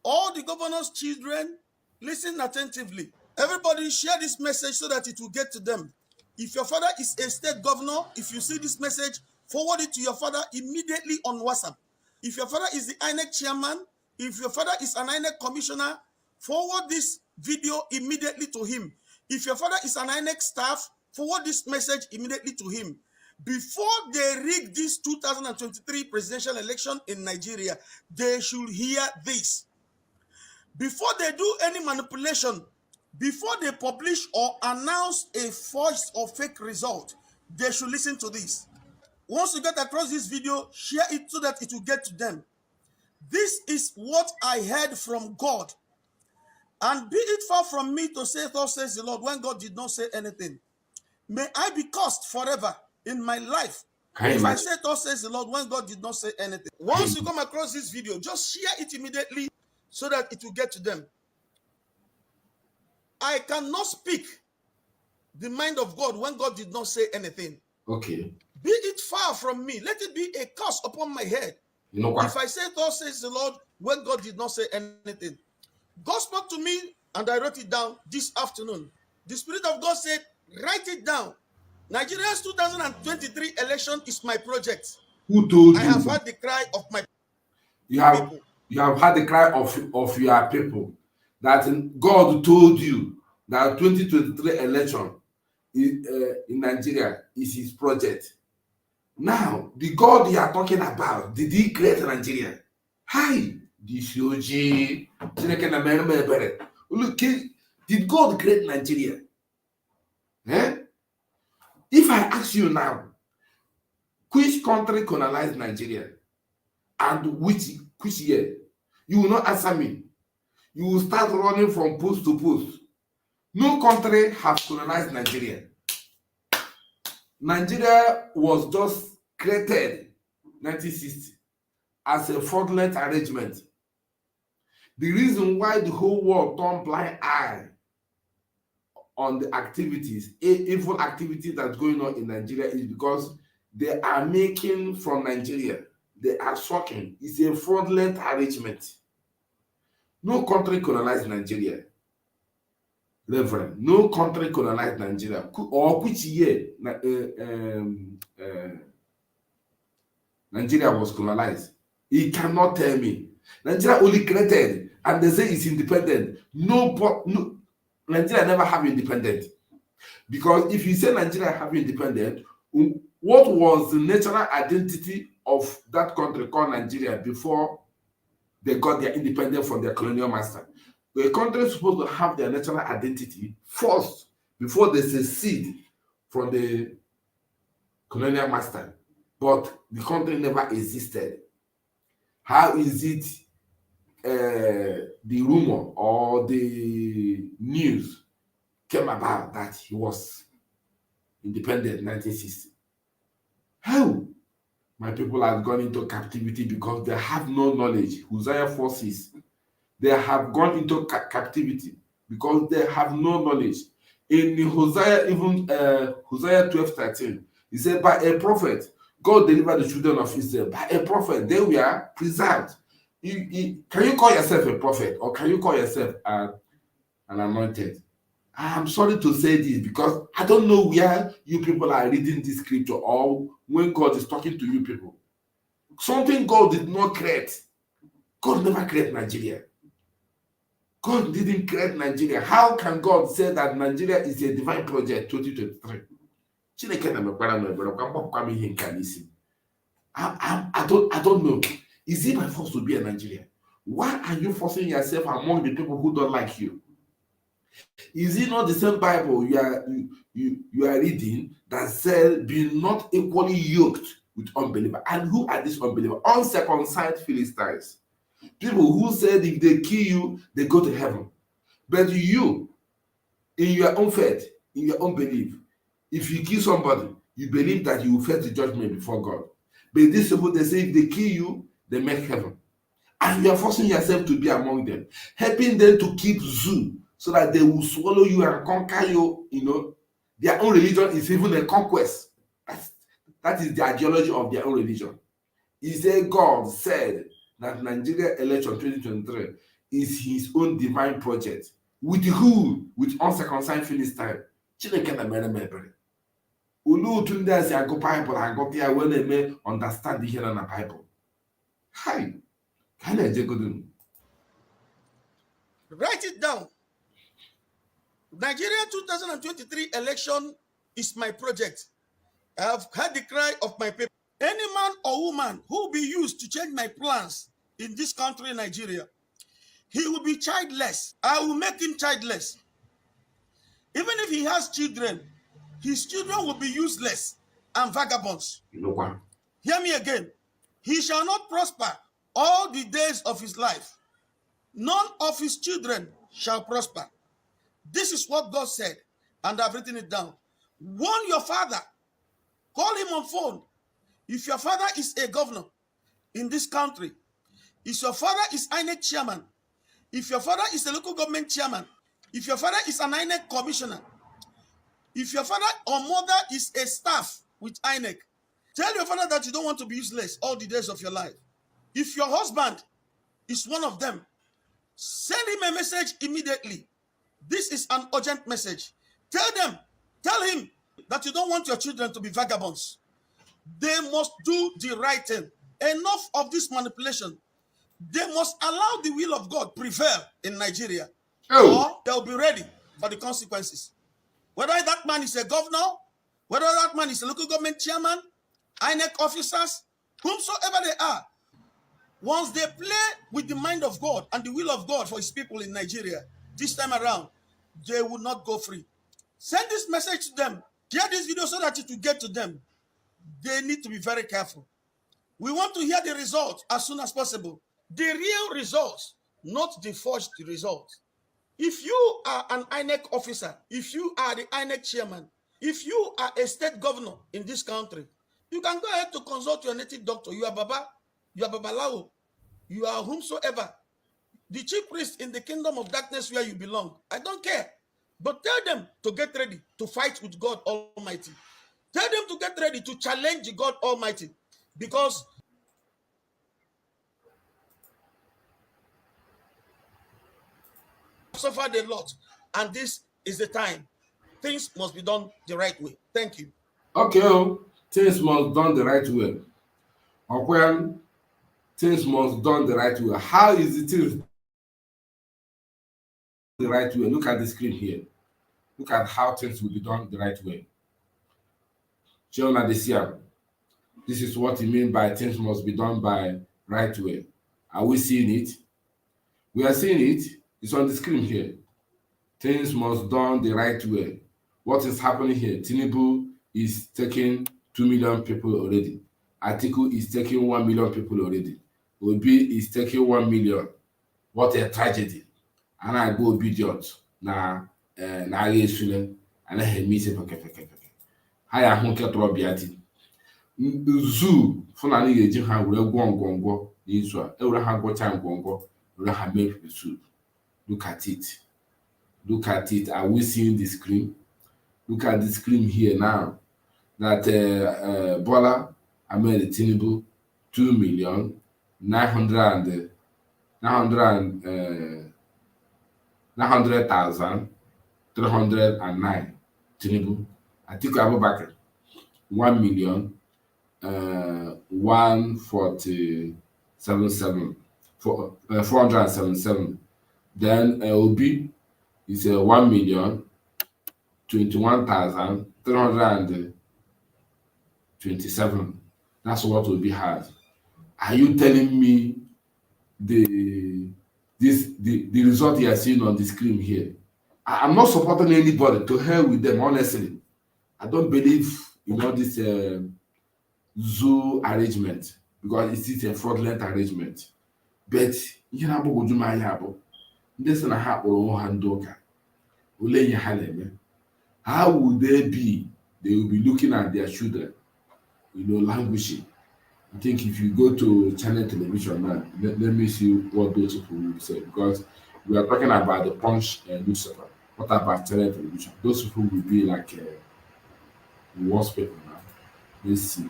[SPEAKER 7] all the governors' children, listen attentively. Everybody share this message so that it will get to them. If your father is a state governor, if you see this message, forward it to your father immediately on WhatsApp. If your father is the INEC chairman, if your father is an INEC commissioner, forward this video immediately to him. If your father is an INEC staff, forward this message immediately to him. Before they rig this 2023 presidential election in Nigeria, they should hear this. Before they do any manipulation, before they publish or announce a false or fake result, they should listen to this. Once you get across this video, share it so that it will get to them. This is what I heard from God. And be it far from me to say, thus says the Lord, when God did not say anything. May I be cursed forever in my life. If I say, thus says the Lord, when God did not say anything. Once you come across this video, just share it immediately so that it will get to them. I cannot speak the mind of God when God did not say anything.
[SPEAKER 1] Okay.
[SPEAKER 7] Be it far from me. Let it be a curse upon my head.
[SPEAKER 1] You know what?
[SPEAKER 7] If I say, thus says the Lord, when God did not say anything. God spoke to me and I wrote it down this afternoon. The Spirit of God said, write it down. Nigeria's 2023 election is my project.
[SPEAKER 1] Who told you?
[SPEAKER 7] I have heard the cry of my
[SPEAKER 1] people. You have heard the cry of your people. That God told you that 2023 election in Nigeria is his project. Now, the God you are talking about, did he create Nigeria? Hi, this OJI. Look, did God create Nigeria? Eh? If I ask you now, which country colonized Nigeria and which year, you will not answer me. You will start running from post to post. No country has colonized Nigeria. Nigeria was just created in 1960 as a fraudulent arrangement. The reason why the whole world turned blind eye on the activities, evil activities that's going on in Nigeria is because they are making from Nigeria, they are sucking. It's a fraudulent arrangement. No country colonized Nigeria. Reverend, no country colonized Nigeria. Or which year Nigeria was colonized? He cannot tell me. Nigeria only created and they say it's independent. No, Nigeria never have independence. Because if you say Nigeria have independent, what was the natural identity of that country called Nigeria before they got their independence from their colonial master? A country is supposed to have their natural identity first before they secede from the colonial master. But the country never existed. How is it the rumor or the news came about that he was independent in 1960? How? My people have gone into captivity because they have no knowledge. Hosea forces, they have gone into captivity because they have no knowledge. In Hosea, even Hosea 12:13, he said, by a prophet, God delivered the children of Israel. By a prophet, they were preserved. Can you call yourself a prophet, or can you call yourself an anointed? I'm sorry to say this because I don't know where you people are reading this scripture or when God is talking to you people. Something God did not create. God never created Nigeria. God didn't create Nigeria. How can God say that Nigeria is a divine project 2023? I don't know. Is it by force to be a Nigerian? Why are you forcing yourself among the people who don't like you? Is it not the same Bible you are reading that says, be not equally yoked with unbelievers? And who are these unbelievers? Uncircumcised Philistines. People who said if they kill you, they go to heaven. But you, in your own faith, in your own belief, if you kill somebody, you believe that you will face the judgment before God. But these people, they say if they kill you, they make heaven. And you are forcing yourself to be among them, helping them to keep zoo so that they will swallow you and conquer you. You know, their own religion is even a conquest. That is the ideology of their own religion. He said God said that Nigeria election 2023 is his own divine project. With who? With uncircumcised Philistine. Chineke na mere mebere. Olu otu ndị a si agụ Bible agụta ya wee na-eme understand ihe na Bible. Hi.
[SPEAKER 7] Write it down. Nigeria 2023 election is my project. I have heard the cry of my people. Any man or woman who will be used to change my plans in this country, Nigeria, he will be childless. I will make him childless. Even if he has children, his children will be useless and vagabonds. Hear me again. He shall not prosper all the days of his life. None of his children shall prosper. This is what God said, and I've written it down. Warn your father. Call him on phone. If your father is a governor in this country, if your father is INEC chairman, if your father is a local government chairman, if your father is an INEC commissioner, if your father or mother is a staff with INEC, tell your father that you don't want to be useless all the days of your life. If your husband is one of them, send him a message immediately. This is an urgent message. Tell him that you don't want your children to be vagabonds. They must do the right thing. Enough of this manipulation. They must allow the will of God prevail in Nigeria, or they'll be ready for the consequences. Whether that man is a governor, whether that man is a local government chairman, INEC officers, whomsoever they are, once they play with the mind of God and the will of God for his people in Nigeria, this time around, they will not go free. Send this message to them. Share this video so that it will get to them. They need to be very careful. We want to hear the results as soon as possible. The real results, not the forged results. If you are an INEC officer, if you are the INEC chairman, if you are a state governor in this country, you can go ahead to consult your native doctor. You are Baba, you are Babalawo, you are whomsoever, the chief priest in the kingdom of darkness where you belong. I don't care. But tell them to get ready to fight with God Almighty. Tell them to get ready to challenge God Almighty, because suffered a lot, and this is the time. Things must be done the right way. Thank you.
[SPEAKER 1] Okay, things must be done the right way. Okay, things must be done the right way. How is it the right way? Look at the screen here. Look at how things will be done the right way. This is what you mean by things must be done by right way. Are we seeing it? We are seeing it. It's on the screen here. Things must done the right way. What is happening here? Tinubu is taking 2 million people already. Atiku is taking 1 million people already. Obi is taking 1 million. What a tragedy. And I go OBIDIOTS na agha esule anaghị eme isi pekepeke. Ha ya ahụ nke tọrọ bịati. Zoo Fulani ga-eji ha were gwọọ ngwongwo n'izu a. Ewere ha gwọcha ngwongwo, were ha mee pepper soup. Look at it. Look at it. Are we seeing the screen? Look at the screen here now. That Bola Ahmed Tinubu 900,309 Tinubu. Atiku Abubakar 1,147,477. Then Obi is 1,021,327. That's what Obi has. Are you telling me the result you are seeing on the screen here? I'm not supporting anybody. To hell with them, honestly. I don't believe in all this zoo arrangement because it is a fraudulent arrangement. But you know, this is how how would they be? They will be looking at their children, languishing. I think if you go to channel television now, let me see what those people will say, because we are talking about the Punch newspaper. What about channel television? Those people will be like worst people now. Let's see.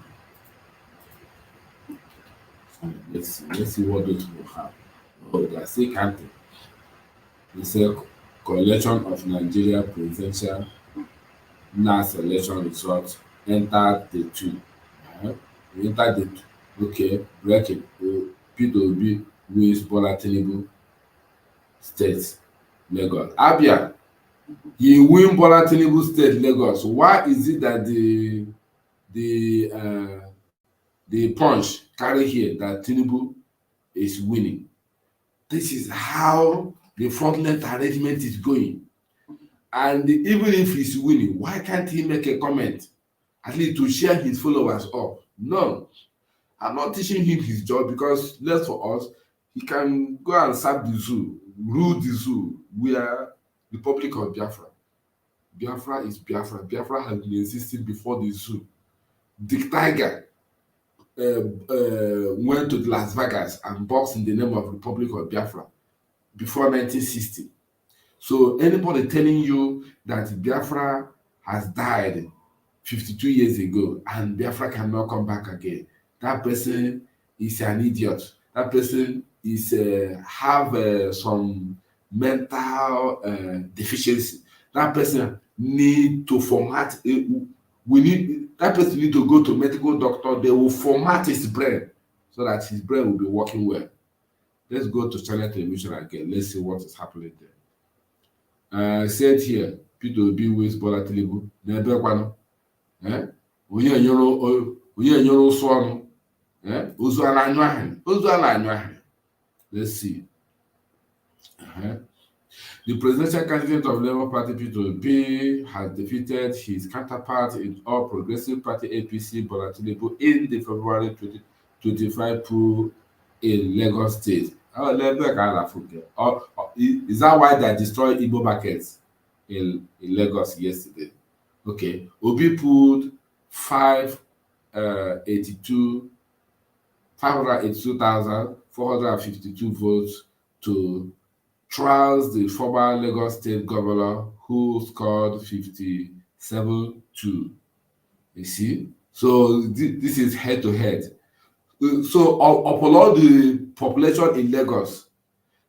[SPEAKER 1] Let's see what those people have. Oh, they are still counting. They say collection of Nigeria presidential NAS election results entered the two. Entered the two. Okay, breaking. P2B wins Bola Tinubu State, Lagos. Abia, he win Bola Tinubu State, Lagos. Why is it that the Punch carry here that Tinubu is winning? This is how the fraudulent arrangement is going. And even if he's winning, why can't he make a comment? At least to share his followers up. No. I'm not teaching him his job because, left for us, he can go and serve the zoo, rule the zoo. We are the Republic of Biafra. Biafra is Biafra. Biafra has been existing before the zoo. Dick Tiger went to Las Vegas and boxed in the name of Republic of Biafra before 1960. So anybody telling you that Biafra has died 52 years ago and Biafra cannot come back again, that person is an idiot. That person is have some mental deficiency. That person need to format. That person need to go to medical doctor. They will format his brain so that his brain will be working well. Let's go to channel television again. Let's see what is happening there. Said here, P2B wins Bola Tinubu. Onye nyoro ụsụ ọnụ. Ozu a na-anyụ ahịrị. Let's see. The presidential candidate of Labour Party P2B has defeated his counterpart in All Progressive Party APC Bola Tinubu in the February 2025 poll in Lagos State. Is that why they destroyed Igbo markets in Lagos yesterday? Okay. Obi pulled 582,452 votes to trounced the former Lagos State governor, who scored 57-2. You see? So this is head to head. So of all the population in Lagos,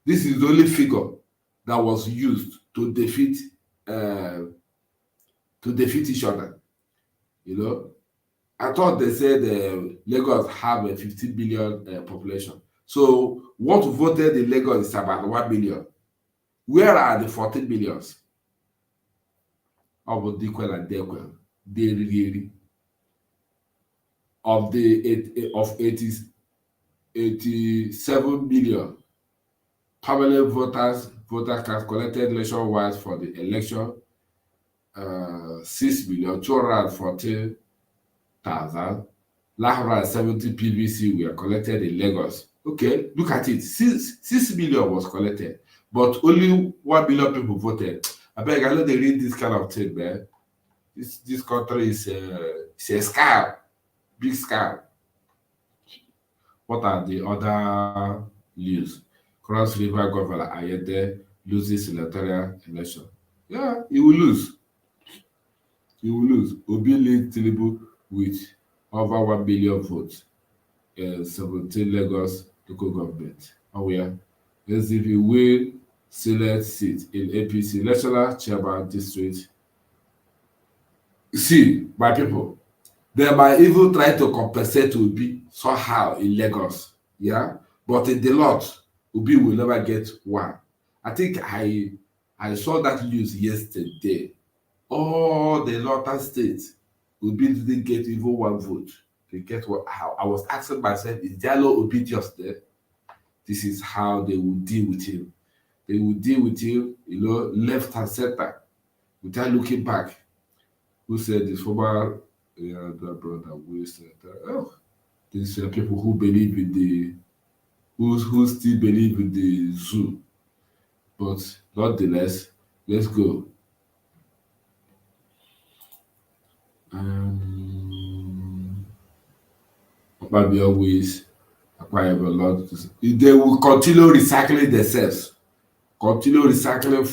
[SPEAKER 1] this is the only figure that was used to defeat each other. I thought they said Lagos have a 50 billion population. So what voted in Lagos is about 1 billion. Where are the 14 billions? of Dequel and Dequel, really of the 87 million permanent voter cards collected nationwide for the election, 6,214,970 PVC were collected in Lagos. Okay, look at it. 6 million was collected, but only 1 million people voted. I beg, I know they read this kind of thing, man. This country is a scam, big scam. What are the other news? Cross River Governor Ayede loses senatorial election. Yeah, he will lose. He will lose. Obi leads Tinubu with over 1 billion votes in 17 Lagos local government. And we are SDP will select seat in APC National Chairman District. See, my people, they might even try to compensate Obi somehow in Lagos. Yeah, but in the lot, Obi will never get one. I think I saw that news yesterday. All the northern states, Obi didn't get even one vote. They get what? How I was asking myself, is Diallo OBIDIOTS there? This is how they will deal with him. They will deal with him, left and center, without looking back. Who said this? Former brother, who said these people who believe in the, who still believe in the zoo. But nonetheless, let's go. Maybe always acquire a lot. They will continue recycling themselves. Continue recycling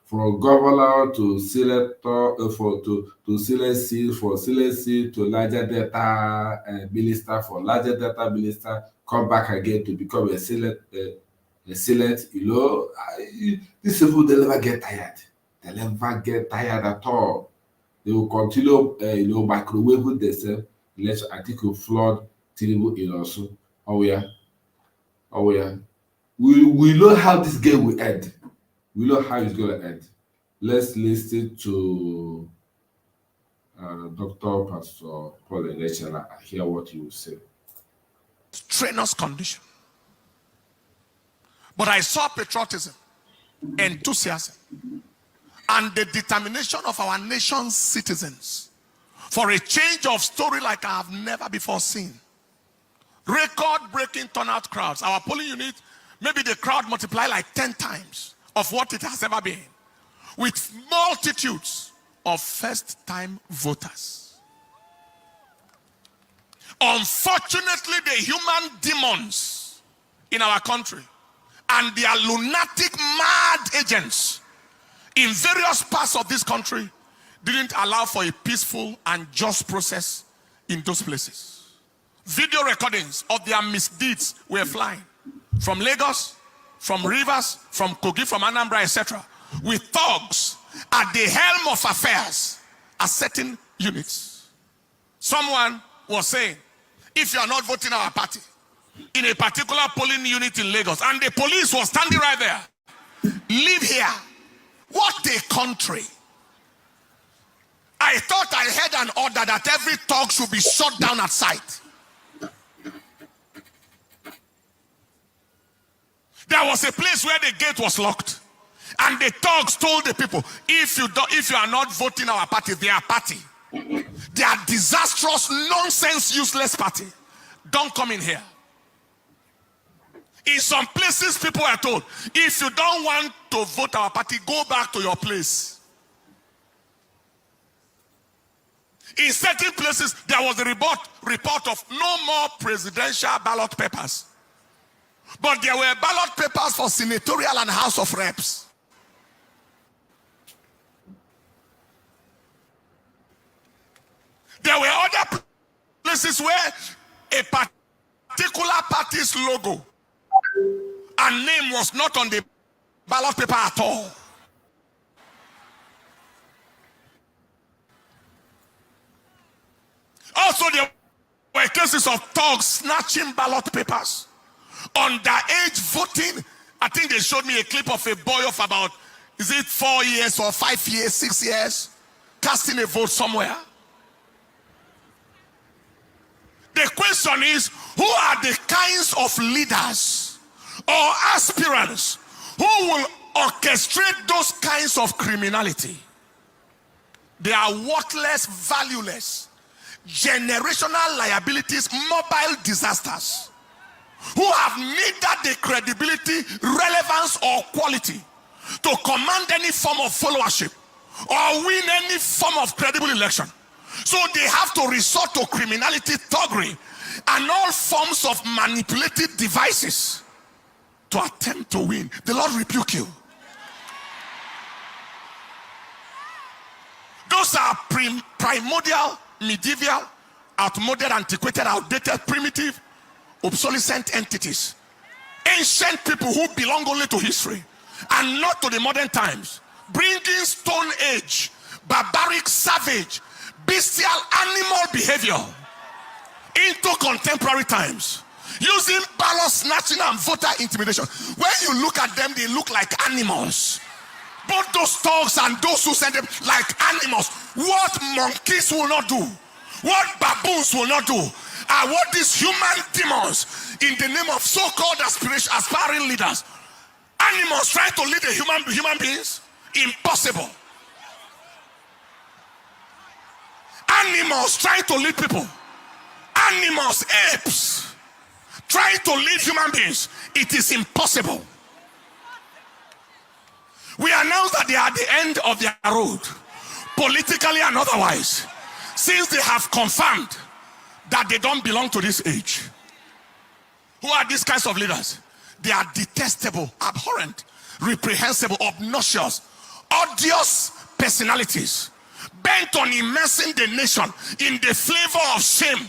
[SPEAKER 1] from governor to senator, to select seat, for select seat to larger data minister, for larger data minister, come back again to become a select. These people, they never get tired. They never get tired at all. They will continue, microwaving themselves. I think we'll flood Tinubu in also. We know how this game will end. We know how it's going to end. Let's listen to Dr. Pastor Paul Elechala and hear what he will say.
[SPEAKER 8] Strenuous condition. But I saw patriotism, enthusiasm, and the determination of our nation's citizens for a change of story like I have never before seen. Record-breaking turnout crowds. Our polling unit, maybe the crowd multiplied like 10 times of what it has ever been, with multitudes of first-time voters. Unfortunately, the human demons in our country and their lunatic, mad agents in various parts of this country didn't allow for a peaceful and just process in those places. Video recordings of their misdeeds were flying from Lagos, from Rivers, from Kogi, from Anambra, etc., with thugs at the helm of affairs at certain units. Someone was saying, if you are not voting our party in a particular polling unit in Lagos, and the police was standing right there, leave here. What a country. I thought I had an order that every thug should be shot down at sight. There was a place where the gate was locked, and the thugs told the people, if you are not voting our party, their party, their disastrous, nonsense, useless party, don't come in here. In some places, people are told, if you don't want to vote our party, go back to your place. In certain places, there was a report of no more presidential ballot papers. But there were ballot papers for senatorial and House of Reps. There were other places where a particular party's logo and name was not on the ballot paper at all. Also, there were cases of thugs snatching ballot papers. Underage voting. I think they showed me a clip of a boy of about, is it 4 years or 5 years, 6 years? casting a vote somewhere. The question is, who are the kinds of leaders or aspirants who will orchestrate those kinds of criminality? They are worthless, valueless, generational liabilities, mobile disasters, who have neither the credibility, relevance, or quality to command any form of followership or win any form of credible election. So they have to resort to criminality, thuggery, and all forms of manipulative devices to attempt to win. The Lord rebuke you. Those are primordial, medieval, outmoded, antiquated, outdated, primitive, obsolescent entities. Ancient people who belong only to history and not to the modern times, bringing Stone Age, barbaric, savage, bestial, animal behavior into contemporary times, using ballot snatching and voter intimidation. When you look at them, they look like animals. Both those dogs and those who send them like animals. What monkeys will not do, what baboons will not do, are what these human demons in the name of so-called aspiring leaders, animals trying to lead the human beings. Impossible. Animals trying to lead people. Animals, apes, trying to lead human beings. It is impossible. We announce that they are at the end of their road, politically and otherwise, since they have confirmed that they don't belong to this age. Who are these kinds of leaders? They are detestable, abhorrent, reprehensible, obnoxious, odious personalities, bent on immersing the nation in the flavor of shame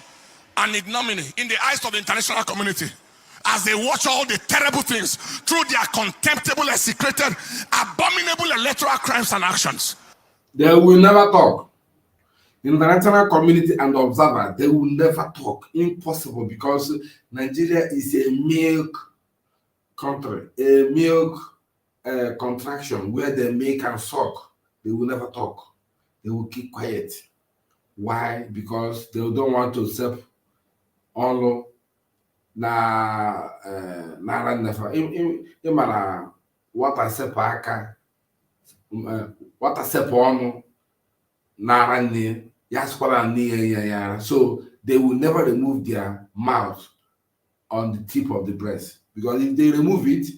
[SPEAKER 8] and ignominy in the eyes of the international community, as they watch all the terrible things through their contemptible, execrated, abominable electoral crimes and actions.
[SPEAKER 1] They will never talk. The international community and observer, they will never talk. Impossible, because Nigeria is a milk country, a milk contraction where they make and suck. They will never talk. They will keep quiet. Why? Because they don't want to step on na nefa. Imana what I said aka what I said on na ni yaskwala ni ya. So they will never remove their mouth on the tip of the breast, because if they remove it,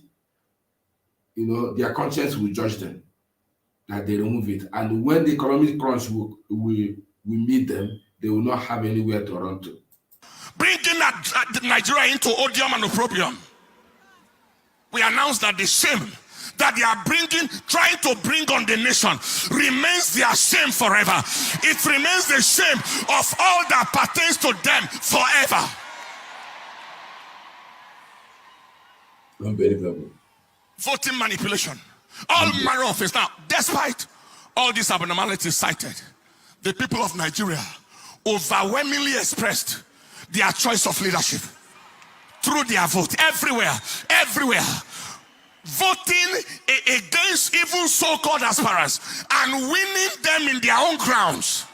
[SPEAKER 1] you know, their conscience will judge them that they remove it, and when the economic crunch will meet them, they will not have anywhere to run to.
[SPEAKER 8] Bringing Nigeria into odium and opprobrium. We announced that the shame that they are trying to bring on the nation remains their shame forever. It remains the shame of all that pertains to them forever.
[SPEAKER 1] Unbelievable.
[SPEAKER 8] Voting manipulation, all manner of things. Now, despite all these abnormalities cited, the people of Nigeria overwhelmingly expressed their choice of leadership through their vote everywhere, voting against even so-called aspirants and winning them in their own grounds,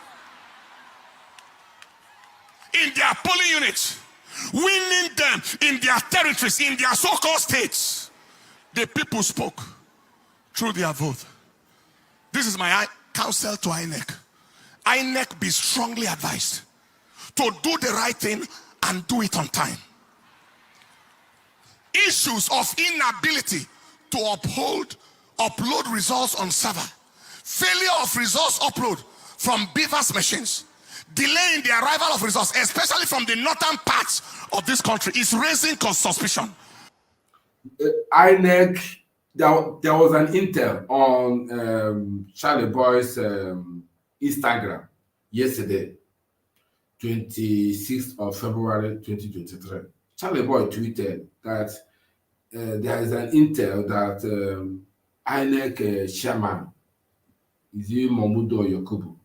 [SPEAKER 8] in their polling units, winning them in their territories, in their so-called states. The people spoke through their vote. This is my counsel to INEC. INEC, be strongly advised to do the right thing and do it on time. Issues of inability to upload results on server, failure of results upload from beavers machines, delay in the arrival of results, especially from the northern parts of this country, is raising suspicion.
[SPEAKER 1] INEC, there was an intel on Charlie Boy's Instagram yesterday, 26th of February 2023. Charlie Boy tweeted that there is an intel that INEC chairman Izi Momudo Yakubu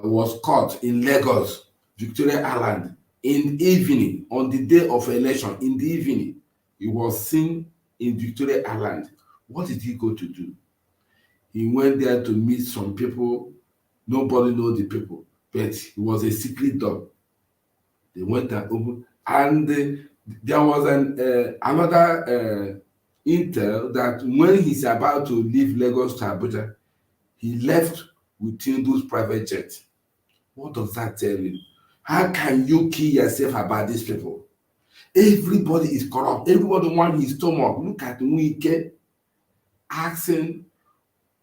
[SPEAKER 1] was caught in Lagos, Victoria Island, in the evening, on the day of election. In the evening, he was seen in Victoria Island. What did he go to do? He went there to meet some people Nobody knows the people, but it was a secret door. They went and opened, and there was another intel that when he's about to leave Lagos to Abuja, he left with Tinubu's private jet. What does that tell you? How can you kill yourself about these people? Everybody is corrupt. Everybody wants his stomach. Look at Wike asking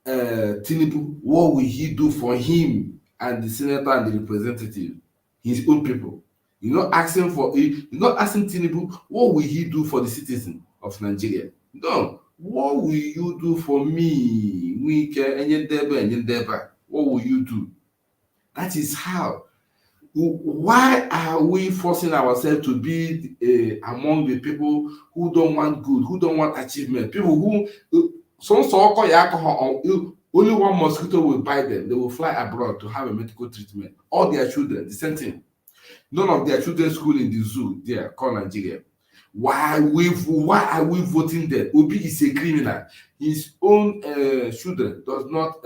[SPEAKER 1] Tinubu, what will he do for him and the senator and the representative, his own people? You're not asking Tinubu, what will he do for the citizen of Nigeria? No, what will you do for me? What will you do? That is how. Why are we forcing ourselves to be among the people who don't want good, who don't want achievement? People who only one mosquito will bite them. They will fly abroad to have a medical treatment. All their children, the same thing. None of their children school in the zoo there, called Nigeria. Why are we voting there? Obi is a criminal. His own children does not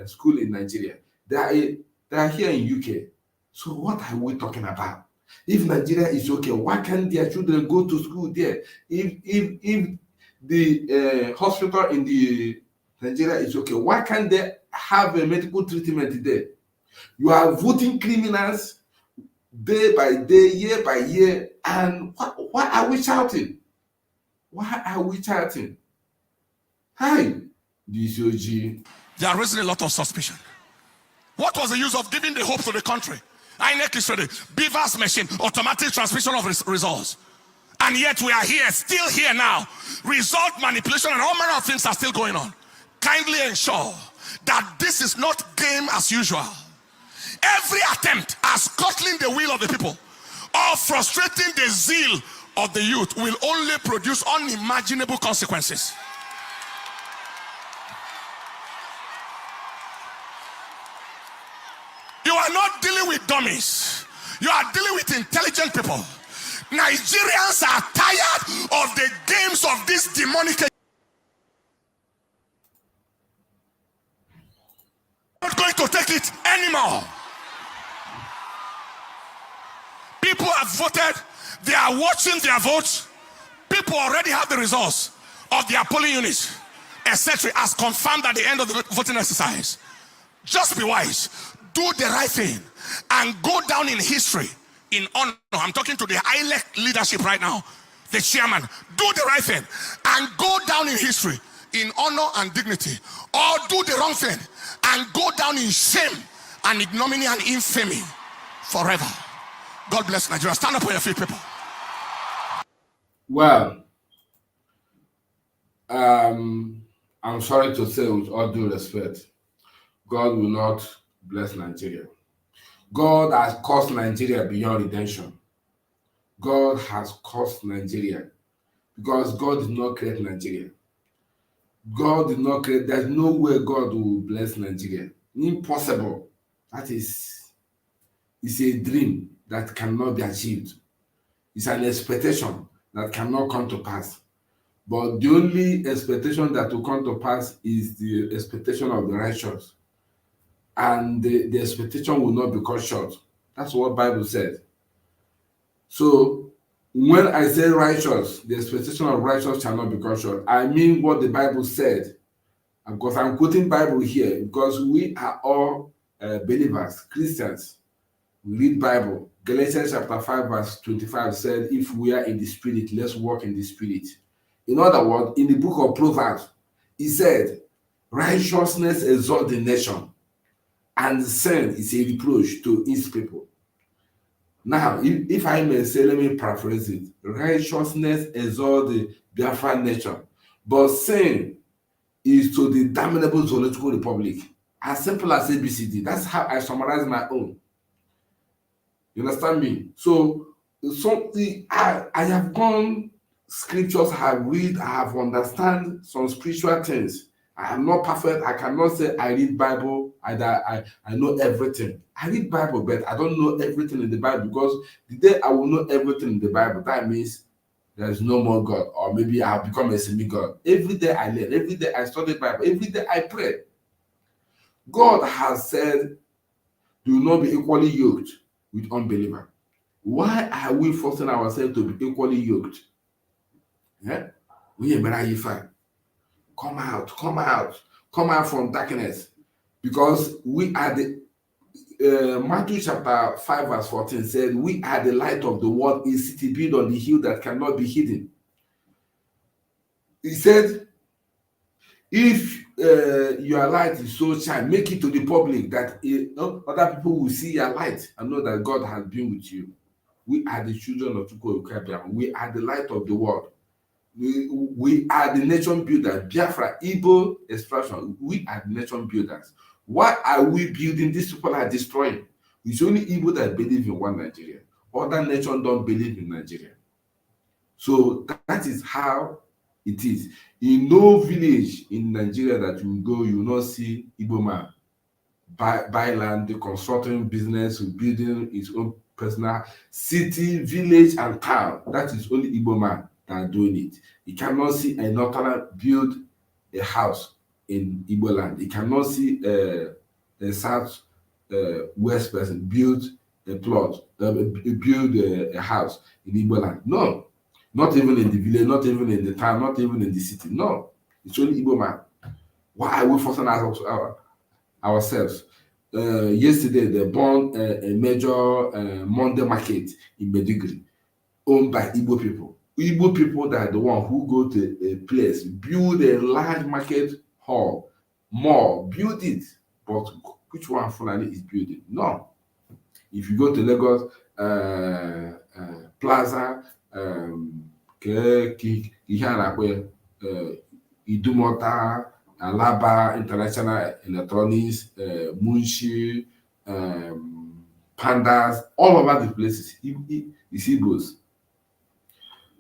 [SPEAKER 1] school in Nigeria. They are here in UK. So what are we talking about? If Nigeria is okay, why can't their children go to school there? If the hospital in the Nigeria is okay, why can't they have a medical treatment there? You are voting criminals day by day, year by year, and why are we shouting? Why are we shouting? Hi, this OJI.
[SPEAKER 8] They are raising a lot of suspicion. What was the use of giving the hope to the country? INEC is ready. Beaver's machine, automatic transmission of results. And yet we are here, still here now. Result manipulation and all manner of things are still going on. Kindly ensure that this is not game as usual. Every attempt at scuttling the will of the people or frustrating the zeal of the youth will only produce unimaginable consequences. You are not dealing with dummies. You are dealing with intelligent people. Nigerians are tired of the games of this demonic. Not going to take it anymore. People have voted. They are watching their votes. People already have the results of their polling units, etc., as confirmed at the end of the voting exercise. Just be wise. Do the right thing and go down in history in honor. I'm talking to the ILEC leadership right now, the chairman. Do the right thing and go down in history in honor and dignity, or do the wrong thing and go down in shame and ignominy and infamy forever. God bless Nigeria. Stand up on your feet, people.
[SPEAKER 1] Well, I'm sorry to say, with all due respect, God will not bless Nigeria. God has caused Nigeria beyond redemption. God has caused Nigeria because God did not create Nigeria. God did not create, there's no way God will bless Nigeria. Impossible. That is, it's a dream that cannot be achieved. It's an expectation that cannot come to pass. But the only expectation that will come to pass is the expectation of the righteous. And the expectation will not be cut short. That's what the Bible said. So when I say righteous, the expectation of righteous shall not be cut short. I mean what the Bible said. Because I'm quoting Bible here, because we are all believers, Christians. We read Bible. Galatians chapter 5 verse 25 said, if we are in the spirit, let's walk in the spirit. In other words, in the book of Proverbs, he said, righteousness exalts the nation, and sin is a reproach to its people. Now, if I may say, let me paraphrase it. Righteousness exalts the Biafran nation, but sin is to the damnable zoological republic. As simple as ABCD. That's how I summarize my own. You understand me? So I have gone scriptures, I have read, I have understand some spiritual things. I am not perfect. I cannot say I read Bible, I know everything. I read Bible, but I don't know everything in the Bible, because the day I will know everything in the Bible, that means there is no more God, or maybe I have become a semi-God. Every day I learn, every day I study Bible, every day I pray. God has said do not be equally yoked with unbeliever. Why are we forcing ourselves to be equally yoked? Yeah? We are come out from darkness, because we are the Matthew chapter 5 verse 14 said, we are the light of the world, a city built on the hill that cannot be hidden. He said, if your light is so shine, make it to the public that other people will see your light and know that God has been with you. We are the children of Chukwuka. We are the light of the world. We are the nation builder. Biafra, Igbo expression. We are the nation builders. Why are we building? These people are destroying. It's only Igbo that believe in one Nigeria. Other nations don't believe in Nigeria. So that is how it is. In no village in Nigeria that you go, you will not see Igbo man buy land, constructing business, building his own personal city, village, and town. That is only Igbo man that are doing it. You cannot see a Northerner build a house in Igbo land. You cannot see a South West person build a plot, build a house in Igbo land. No. Not even in the village, not even in the town, not even in the city. No, it's only Igbo man. Why are we forcing ourselves? Yesterday, they burned a major Monday market in Maiduguri, owned by Igbo people. Igbo people that are the one who go to a place, build a large market hall, mall, build it. But which one Fulani is building? No. If you go to Lagos Plaza, Idumota, Alaba International Electronics, Munshi, Pandas, all over the places. It's Igbos.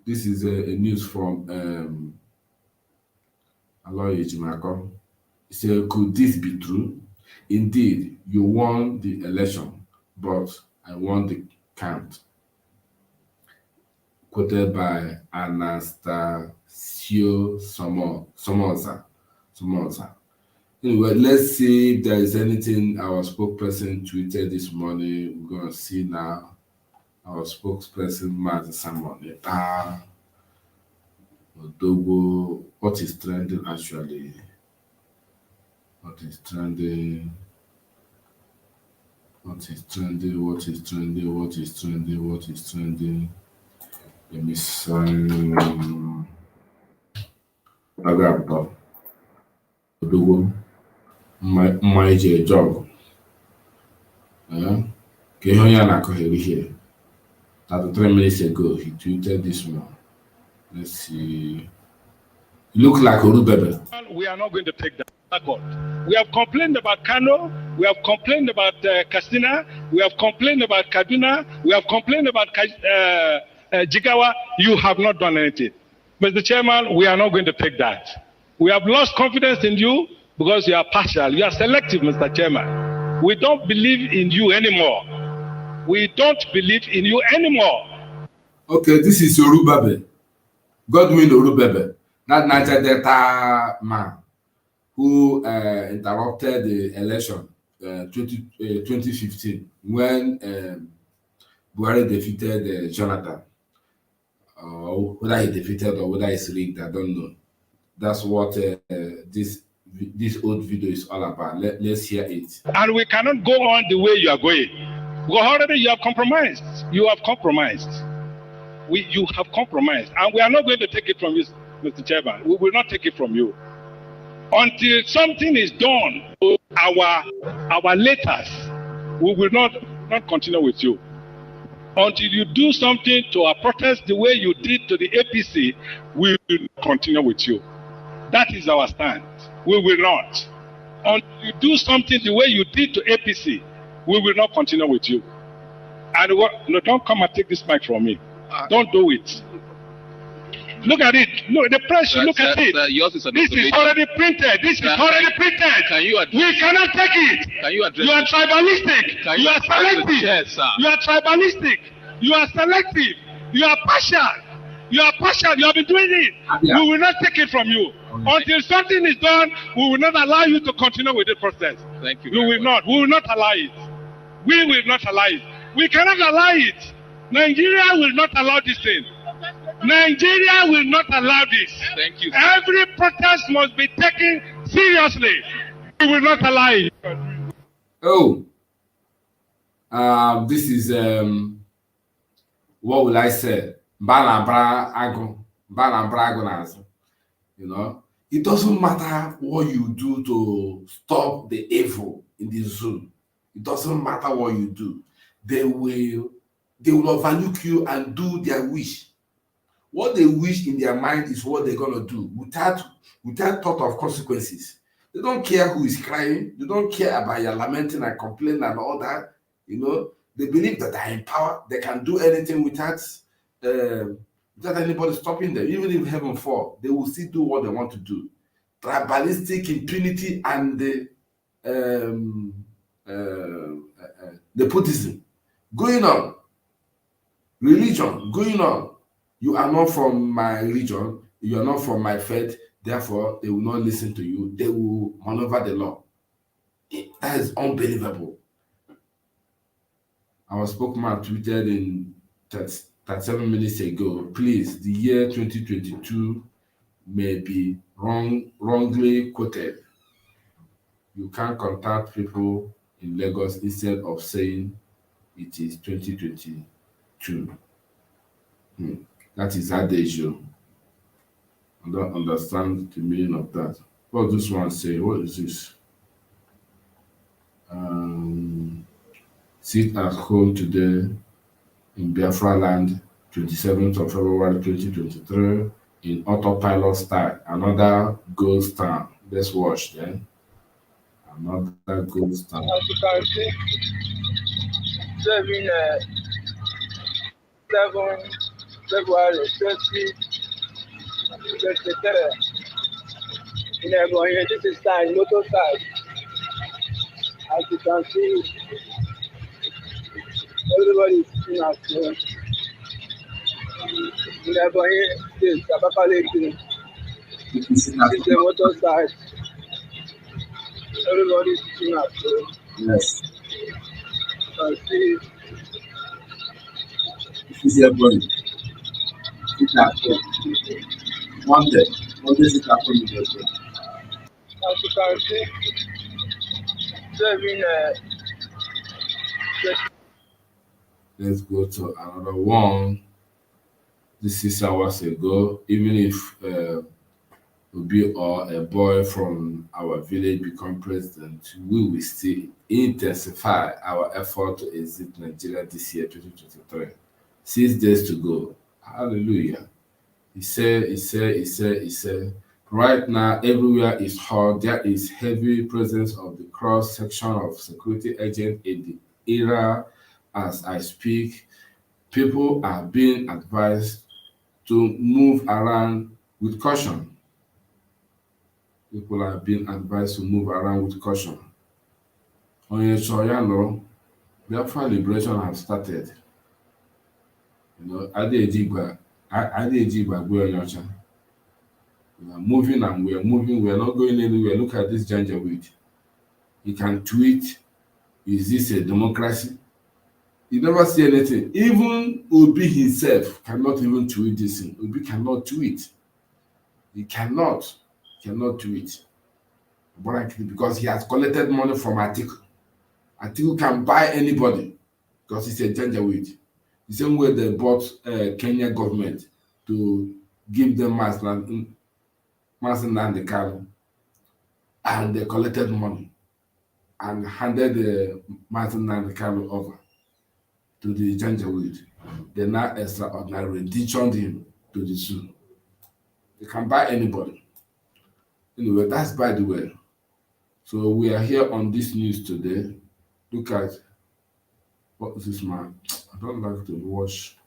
[SPEAKER 1] This is a news from Aloy Ejimako. He said, could this be true? Indeed, you won the election, but I won the count. Quoted by Anastasio Somoza. Anyway, let's see if there is anything our spokesperson tweeted this morning. We're going to see now. Our spokesperson, Mazi Simon. Odogo, what is trending actually? What is trending? Let me sign. I got Odogo. My job. Here. 33 minutes ago, he tweeted this one. Let's see. Look like Orubebe.
[SPEAKER 9] We are not going to take that. We have complained about Kano. We have complained about Katsina. We have complained about Kaduna. We have complained about Jigawa. You have not done anything. Mr. Chairman, we are not going to take that. We have lost confidence in you because you are partial. You are selective, Mr. Chairman. We don't believe in you anymore. We don't believe in you anymore.
[SPEAKER 1] Okay, this is Orubebe. Godwin Orubebe. That Niger Delta man who interrupted the election 2015 when Buhari defeated Jonathan. Whether he defeated or whether it's rigged, I don't know. That's what this old video is all about. Let's hear it.
[SPEAKER 9] And we cannot go on the way you are going. Because already you have compromised. You have compromised. You have compromised. And we are not going to take it from you, Mr. Chairman. We will not take it from you. Until something is done to our letters, we will not continue with you. Until you do something to our protest the way you did to the APC, we will continue with you. That is our stand. We will not. Until you do something the way you did to APC, we will not continue with you. And no, don't come and take this mic from me. Don't do it. Look at it. Look, the press should look at it. This is already printed. This is already printed. We cannot take it.
[SPEAKER 10] Can you address?
[SPEAKER 9] You are tribalistic. You are selective. You are tribalistic. You are selective. You are partial. You are partial. You have been doing it. We will not take it from you. Until something is done, we will not allow you to continue with the process.
[SPEAKER 10] Thank you.
[SPEAKER 9] We will not. We will not allow it. We will not allow it. We cannot allow it. Nigeria will not allow this thing. Nigeria will not allow this.
[SPEAKER 10] Thank you.
[SPEAKER 9] Every protest must be taken seriously. We will not allow it.
[SPEAKER 1] Oh, this is what will I say? You know, it doesn't matter what you do to stop the evil in the zone. It doesn't matter what you do. They will overlook you and do their wish. What they wish in their mind is what they're gonna do without thought of consequences. They don't care who is crying. They don't care about your lamenting and complaining and all that. You know, they believe that they're in power. They can do anything without anybody stopping them. Even if heaven fall, they will still do what they want to do. Tribalistic impunity and nepotism going on. Religion going on. You are not from my religion. You are not from my faith. Therefore, they will not listen to you. They will maneuver the law. That is unbelievable. Our spokesman tweeted in 37 minutes ago, please, the year 2022 may be wrongly quoted. You can contact people in Lagos instead of saying it is 2022. That is adagio. I don't understand the meaning of that. What does this one say? What is this? Sit at home today in Biafra land, 27th of February 2023, in autopilot style. Another ghost town. Let's watch then. Another ghost town.
[SPEAKER 11] As you can see, 7 February 2023. In Ebonyi, this is side, motor side. As you can see, everybody is sitting at home. In Ebonyi, this is Abakaliki. This is the motor side. Everybody is sitting at home.
[SPEAKER 1] Yes.
[SPEAKER 11] You can see.
[SPEAKER 1] This is everybody. Sit at home. One day sit at home.
[SPEAKER 11] As you can see, 7
[SPEAKER 1] Let's go to another one. This 6 hours ago, even if Obi or a boy from our village become president, we will still intensify our effort to exit Nigeria this year, 2023. 6 days to go. Hallelujah. He said, right now, everywhere is hot. There is heavy presence of the cross-section of security agents in the area. As I speak, people are being advised to move around with caution. People are being advised to move around with caution. On Yochoyano, Biafra liberation has started. You know, Adejigba, Gweonyocha. We are moving and we are moving. We are not going anywhere. Look at this Janjaweed. He can tweet. Is this a democracy? You never see anything. Even Obi himself cannot even tweet this thing. Obi cannot tweet. He cannot tweet. Because he has collected money from Atiku. Atiku can buy anybody because he's a Janjaweed. The same way they bought Kenya government to give them mass land the cattle, and they collected money and handed the Martin and the cattle over to the Janjaweed. They now extraordinarily returned him to the zoo. They can buy anybody. Anyway, that's by the way. So we are here on this news today. Look at what is this man? I don't like to watch.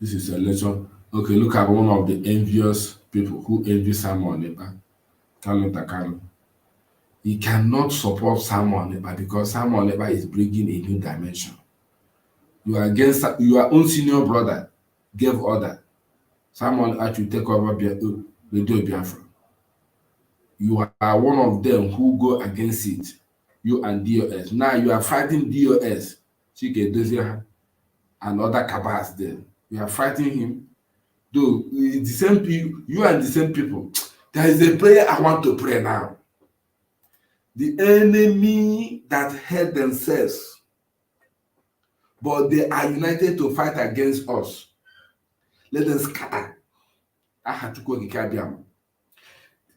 [SPEAKER 1] This is a lecture. Okay, look at one of the envious people who envy Samuel Nepa, Kalo. He cannot support Samuel Nepa because Samuel Nepa is bringing a new dimension. You are against your own senior brother gave order. Samuel Nepa to take over Radio Biafra. You are one of them who go against it. You and DOS. Now you are fighting DOS. Chike Dozie and other cabals there. You are fighting him. Though the same people, you and the same people. There is a prayer I want to pray now. The enemy that hate themselves, but they are united to fight against us. Let them scatter.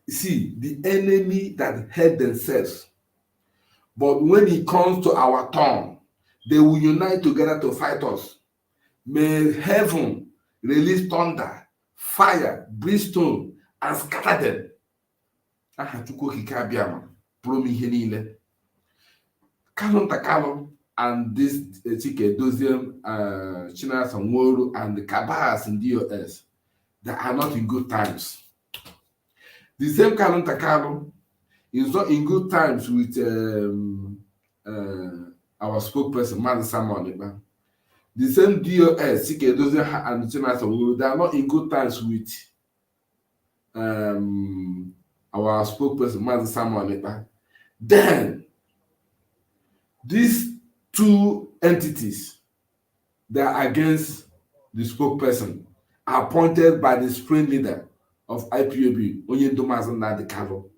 [SPEAKER 1] See, the enemy that hate themselves, but when it comes to our turn, they will unite together to fight us. May heaven release thunder, fire, brimstone, and scatter them. Kalon and this Chike Doziem, Chinasa Nworo, and the Kabas and DOS, they are not in good times. The same Kalon Takalo is not in good times with our spokesperson, Man Samuel. The same DOS, Chike Doziem, and Chinasa Nworo, they are not in good times with our spokesperson, Man Samuel. Then, these two entities that are against the spokesperson are appointed by the supreme leader of IPOB, Onyendomazan Nadekalo.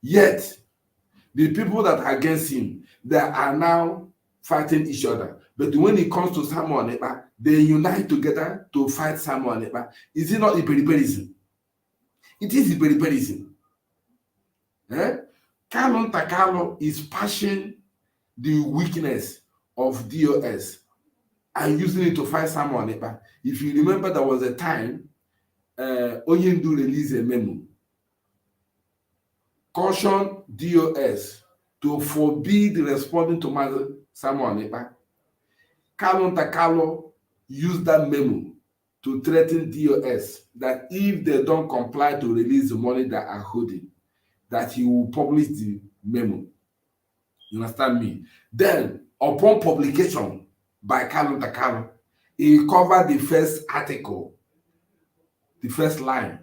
[SPEAKER 1] Yet, the people that are against him, they are now fighting each other. But when it comes to Samuel Nepa, they unite together to fight Samuel Nepa. Is it not Iberiberism? It is Iberiberism. Kalon Takalo is passing the weakness of DOS and using it to fight Samuel Nepa. If you remember, there was a time Oyendu released a memo, caution DOS to forbid responding to Samuel Nepa. Kalon Takalo used that memo to threaten DOS that if they don't comply to release the money that are holding, that he will publish the memo. You understand me? Then, upon publication by Kalon Takalo, he covered the first article, the first line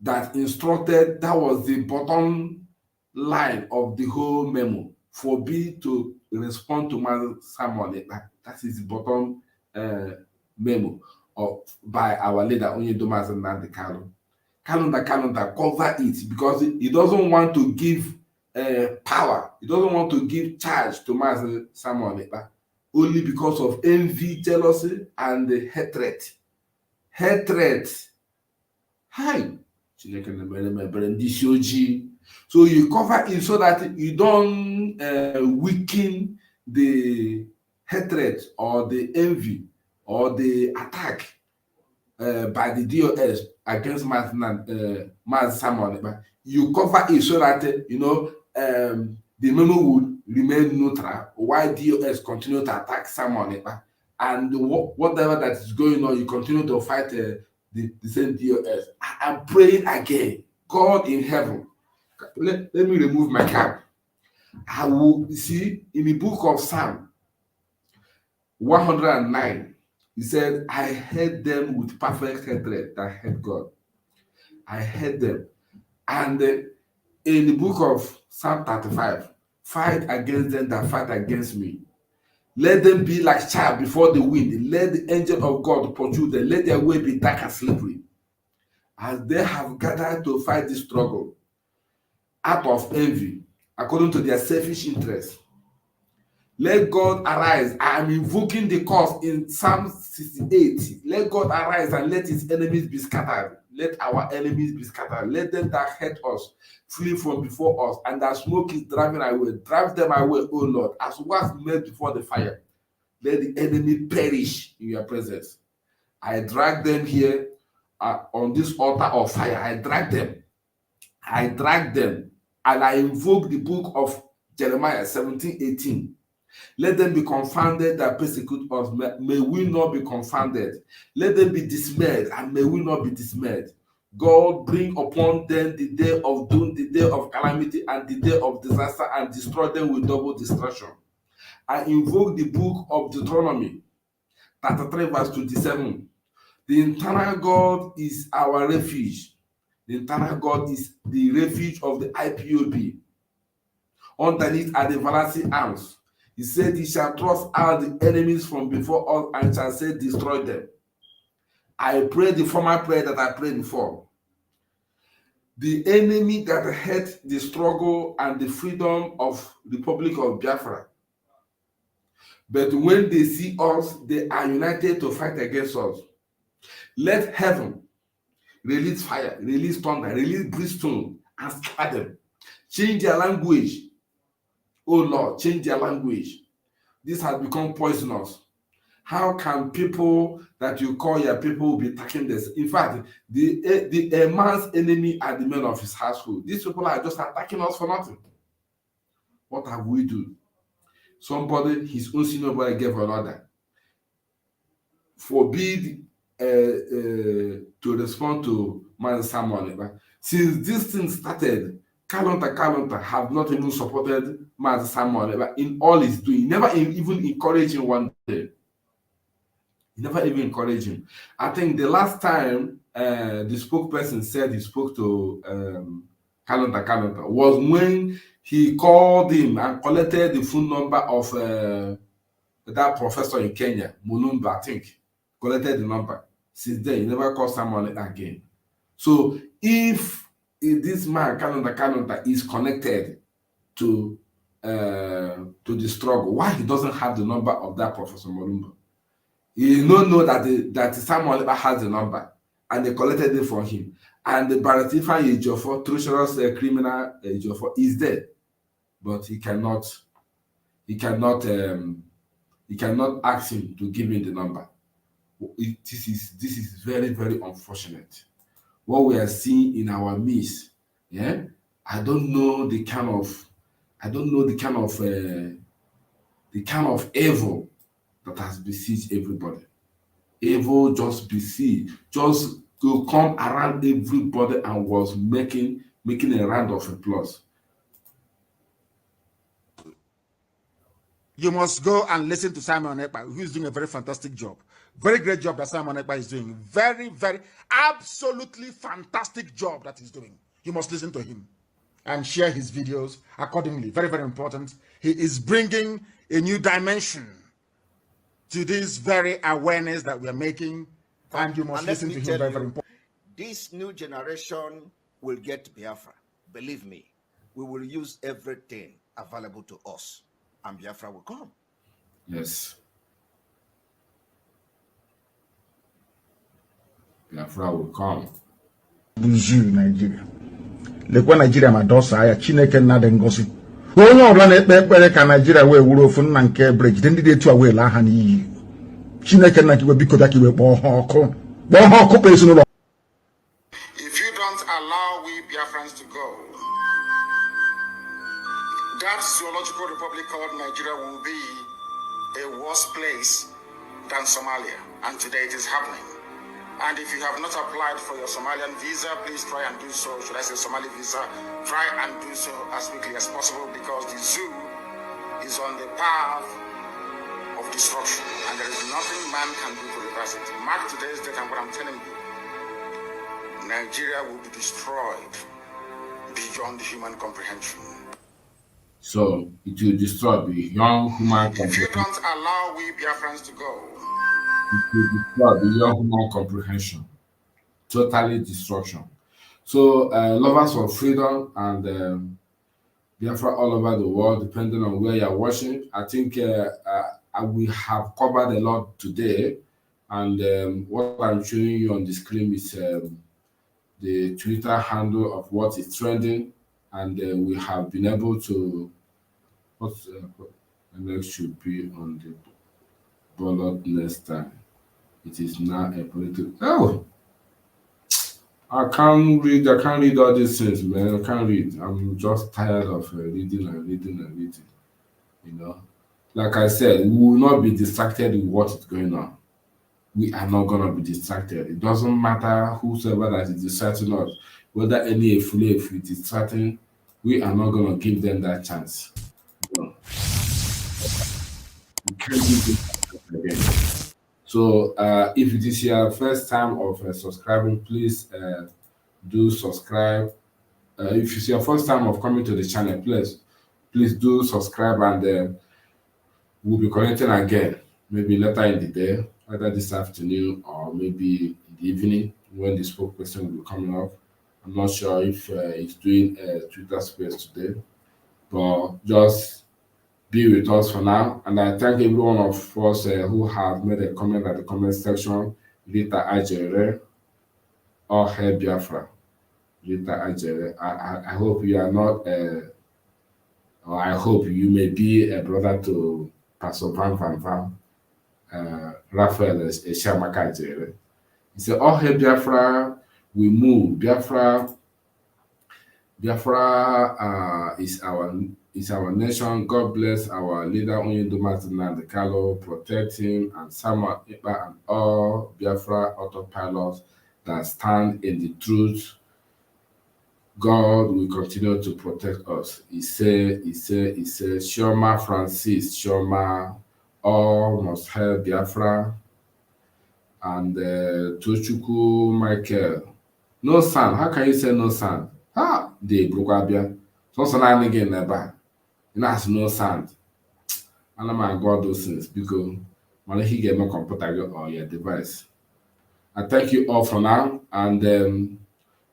[SPEAKER 1] that instructed, that was the bottom line of the whole memo, forbid to respond to Samuel Nepa. That is the bottom memo by our leader, Onyendomazan Nadekalo. Kalon Takalo cover it because he doesn't want to give power. He doesn't want to give charge to Master Samuel Nepa, only because of envy, jealousy, and the hatred. Hatred. Hi. So you cover it so that you don't weaken the hatred or the envy or the attack by the DOS against Master Samuel Nepa. You cover it so that the memo would remain neutral while DOS continue to attack Samuel Nepa, and whatever that is going on, you continue to fight the same DOS. I'm praying again, God in heaven. Let me remove my cap. I will see in the book of Psalm 109. He said, I hate them with perfect hatred that hate God. I hate them. And in the book of Psalm 35, fight against them that fight against me. Let them be like chaff before the wind. Let the angel of God pursue them. Let their way be dark and slippery. As they have gathered to fight this struggle out of envy, according to their selfish interests. Let God arise. I am invoking the cause in Psalm 68. Let God arise and let his enemies be scattered. Let our enemies be scattered. Let them that hate us flee from before us, and that smoke is driving away. Drive them away, O Lord, as was made before the fire. Let the enemy perish in your presence. I drag them here on this altar of fire. I drag them, and I invoke the book of Jeremiah 17:18. Let them be confounded that persecute us. May we not be confounded. Let them be dismayed, and may we not be dismayed. God, bring upon them the day of doom, the day of calamity, and the day of disaster, and destroy them with double destruction. I invoke the book of Deuteronomy 33 verse 27. The eternal God is our refuge. The internal God is the refuge of the IPOB. Underneath are the Valancy arms. He said, he shall thrust out the enemies from before us and shall say, destroy them. I pray the former prayer that I prayed before. The enemy that had the struggle and the freedom of the Republic of Biafra. But when they see us, they are united to fight against us. Let heaven release fire, release thunder, release brimstone, and scatter them. Change their language. Oh Lord, change their language. This has become poisonous. How can people that you call your people be attacking this? In fact, a man's enemy are the men of his household. These people are just attacking us for nothing. What have we done? Somebody, his own senior brother gave an order. Forbid to respond to man Samuel. Since this thing started, Kalonta have not even supported man Samuel in all he's doing. He never even encouraged him one day. He never even encouraged him. I think the last time the spokesperson said he spoke to Kalonta was when he called him and collected the phone number of that professor in Kenya, Mulumba, I think. Collected the number. Since then, he never called someone again. So if this man, Kalonta, is connected to the struggle, why he doesn't have the number of that Professor Mulumba? He don't know that Samuel has the number, and they collected it for him. And the Baratifa Ejiofor, treacherous criminal Ejiofor, is dead, but he cannot ask him to give him the number. This is very, very unfortunate. What we are seeing in our midst, yeah, I don't know the kind of evil that has besieged everybody. Evil just to come around everybody and was making a round of applause.
[SPEAKER 4] You must go and listen to Simon Ekpa, who is doing a very fantastic job. Very great job that Simon Ekpa is doing. Very, very, absolutely fantastic job that he's doing. You must listen to him and share his videos accordingly. Very, very important. He is bringing a new dimension to this very awareness that we are making, and you must listen to him. Very, very important.
[SPEAKER 10] This new generation will get Biafra. Believe me, we will use everything available to us, and Biafra will come.
[SPEAKER 1] Yes. Biafra will come.
[SPEAKER 4] Nigeria. Lekwa Nigeria madosa ya Chineke nnade ngosi. Onye ọbụla na-ekpe ekpere ka Nigeria wee wuru ofu nna nke bridge ndị dị etu a wee laa ha n'iyi. Chineke nna kiwe biko daki wee kpọọ ha ọkụ. Kpọọ ha ọkụ kpee ezinụlọ.
[SPEAKER 6] If you don't allow we Biafrans to go, that zoological republic called Nigeria will be a worse place than Somalia, and today it is happening. And if you have not applied for your Somalian visa, please try and do so. Should I say Somali visa? Try and do so as quickly as possible, because the zoo is on the path of destruction, and there is nothing man can do to reverse it. Mark today's date and what I'm telling you. Nigeria will be destroyed beyond human comprehension.
[SPEAKER 1] So it will destroy beyond human comprehension.
[SPEAKER 6] If you don't allow we Biafrans to go,
[SPEAKER 1] it will destroy beyond human comprehension. Totally destruction. So lovers of freedom and Biafra all over the world, depending on where you're watching, I think we have covered a lot today. And what I'm showing you on the screen is the Twitter handle of what is trending, and we have been able to. What next should be on the ballot next time? It is now a political. Oh, I can't read all these things, man. I can't read. I'm just tired of reading and reading. You know, like I said, we will not be distracted with what is going on. We are not going to be distracted. It doesn't matter whosoever that is distracting us, whether any affiliate is distracting, we are not going to give them that chance. No. We can't give them again. So if it is your first time of subscribing, please do subscribe. If it's your first time of coming to the channel, please do subscribe, and we'll be connecting again, maybe later in the day, either this afternoon or maybe in the evening when the spokesperson will be coming up. I'm not sure if he's doing a Twitter space today, but just be with us for now. And I thank every one of us who have made a comment at the comment section. Rita Ajere or Her Biafra. Rita Ajere. I hope you are not, or I hope you may be a brother to Pastor Van Raphael Eshamaka Ajere. He said, "Oh, Her Biafra, we move. Biafra is our nation. God bless our leader, Onyedumat Nnamdi Kanu, protect him and Samuel Ikpa and all Biafra autopilots that stand in the truth. God will continue to protect us." He said, Shoma Francis, Shoma, all must help Biafra. And Tochukwu Michael, no sound. How can you say no sound? The Brugabia. So sound again never. You know, has no sound. And I'm going to go those things because when he get my computer or your device. I thank you all for now, and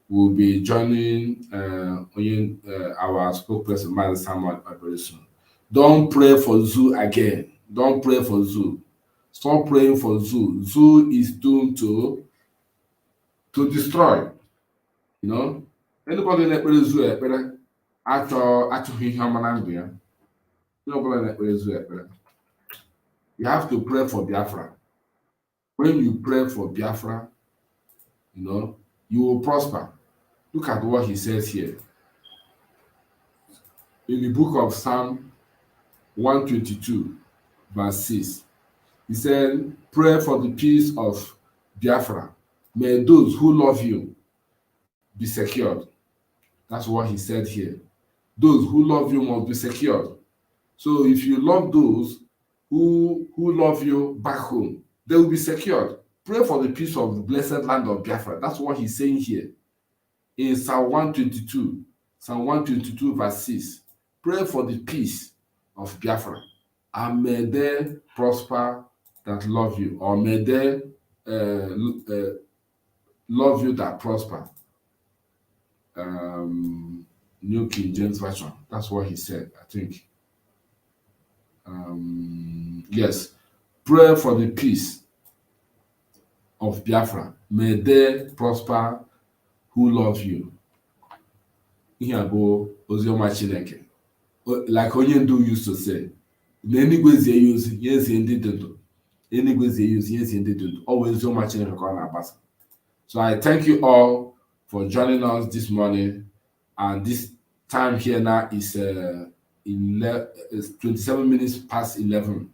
[SPEAKER 1] we'll be joining our spokesperson, Master Samuel, very soon. Don't pray for Zoo again. Don't pray for Zoo. Stop praying for Zoo. Zoo is doomed to destroy. You know, anybody that plays Zoo, you have to pray for Biafra. When you pray for Biafra, you know, you will prosper. Look at what he says here. In the book of Psalm 122, verse 6, he said, "Pray for the peace of Biafra. May those who love you be secured." That's what he said here. Those who love you must be secured. So if you love those who love you back home, they will be secured. Pray for the peace of the blessed land of Biafra. That's what he's saying here. In Psalm 122, verse 6. Pray for the peace of Biafra, and may they prosper that love you, or may they love you that prosper. New King James Version. That's what he said, I think. Yes. Pray for the peace of Biafra. May they prosper who love you. Here go Ozioma Chineke. Like Onyendu used to say, always Ozioma Chineke. So I thank you all for joining us this morning. And this time here now is 27 minutes past 11.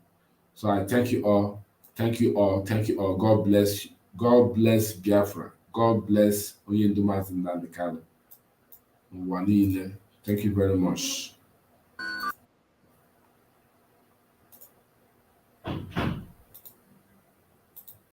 [SPEAKER 1] So I thank you all. Thank you all. Thank you all. God bless you. God bless Biafra. God bless Onyedumat Nnamdi Kanu. Thank you very much.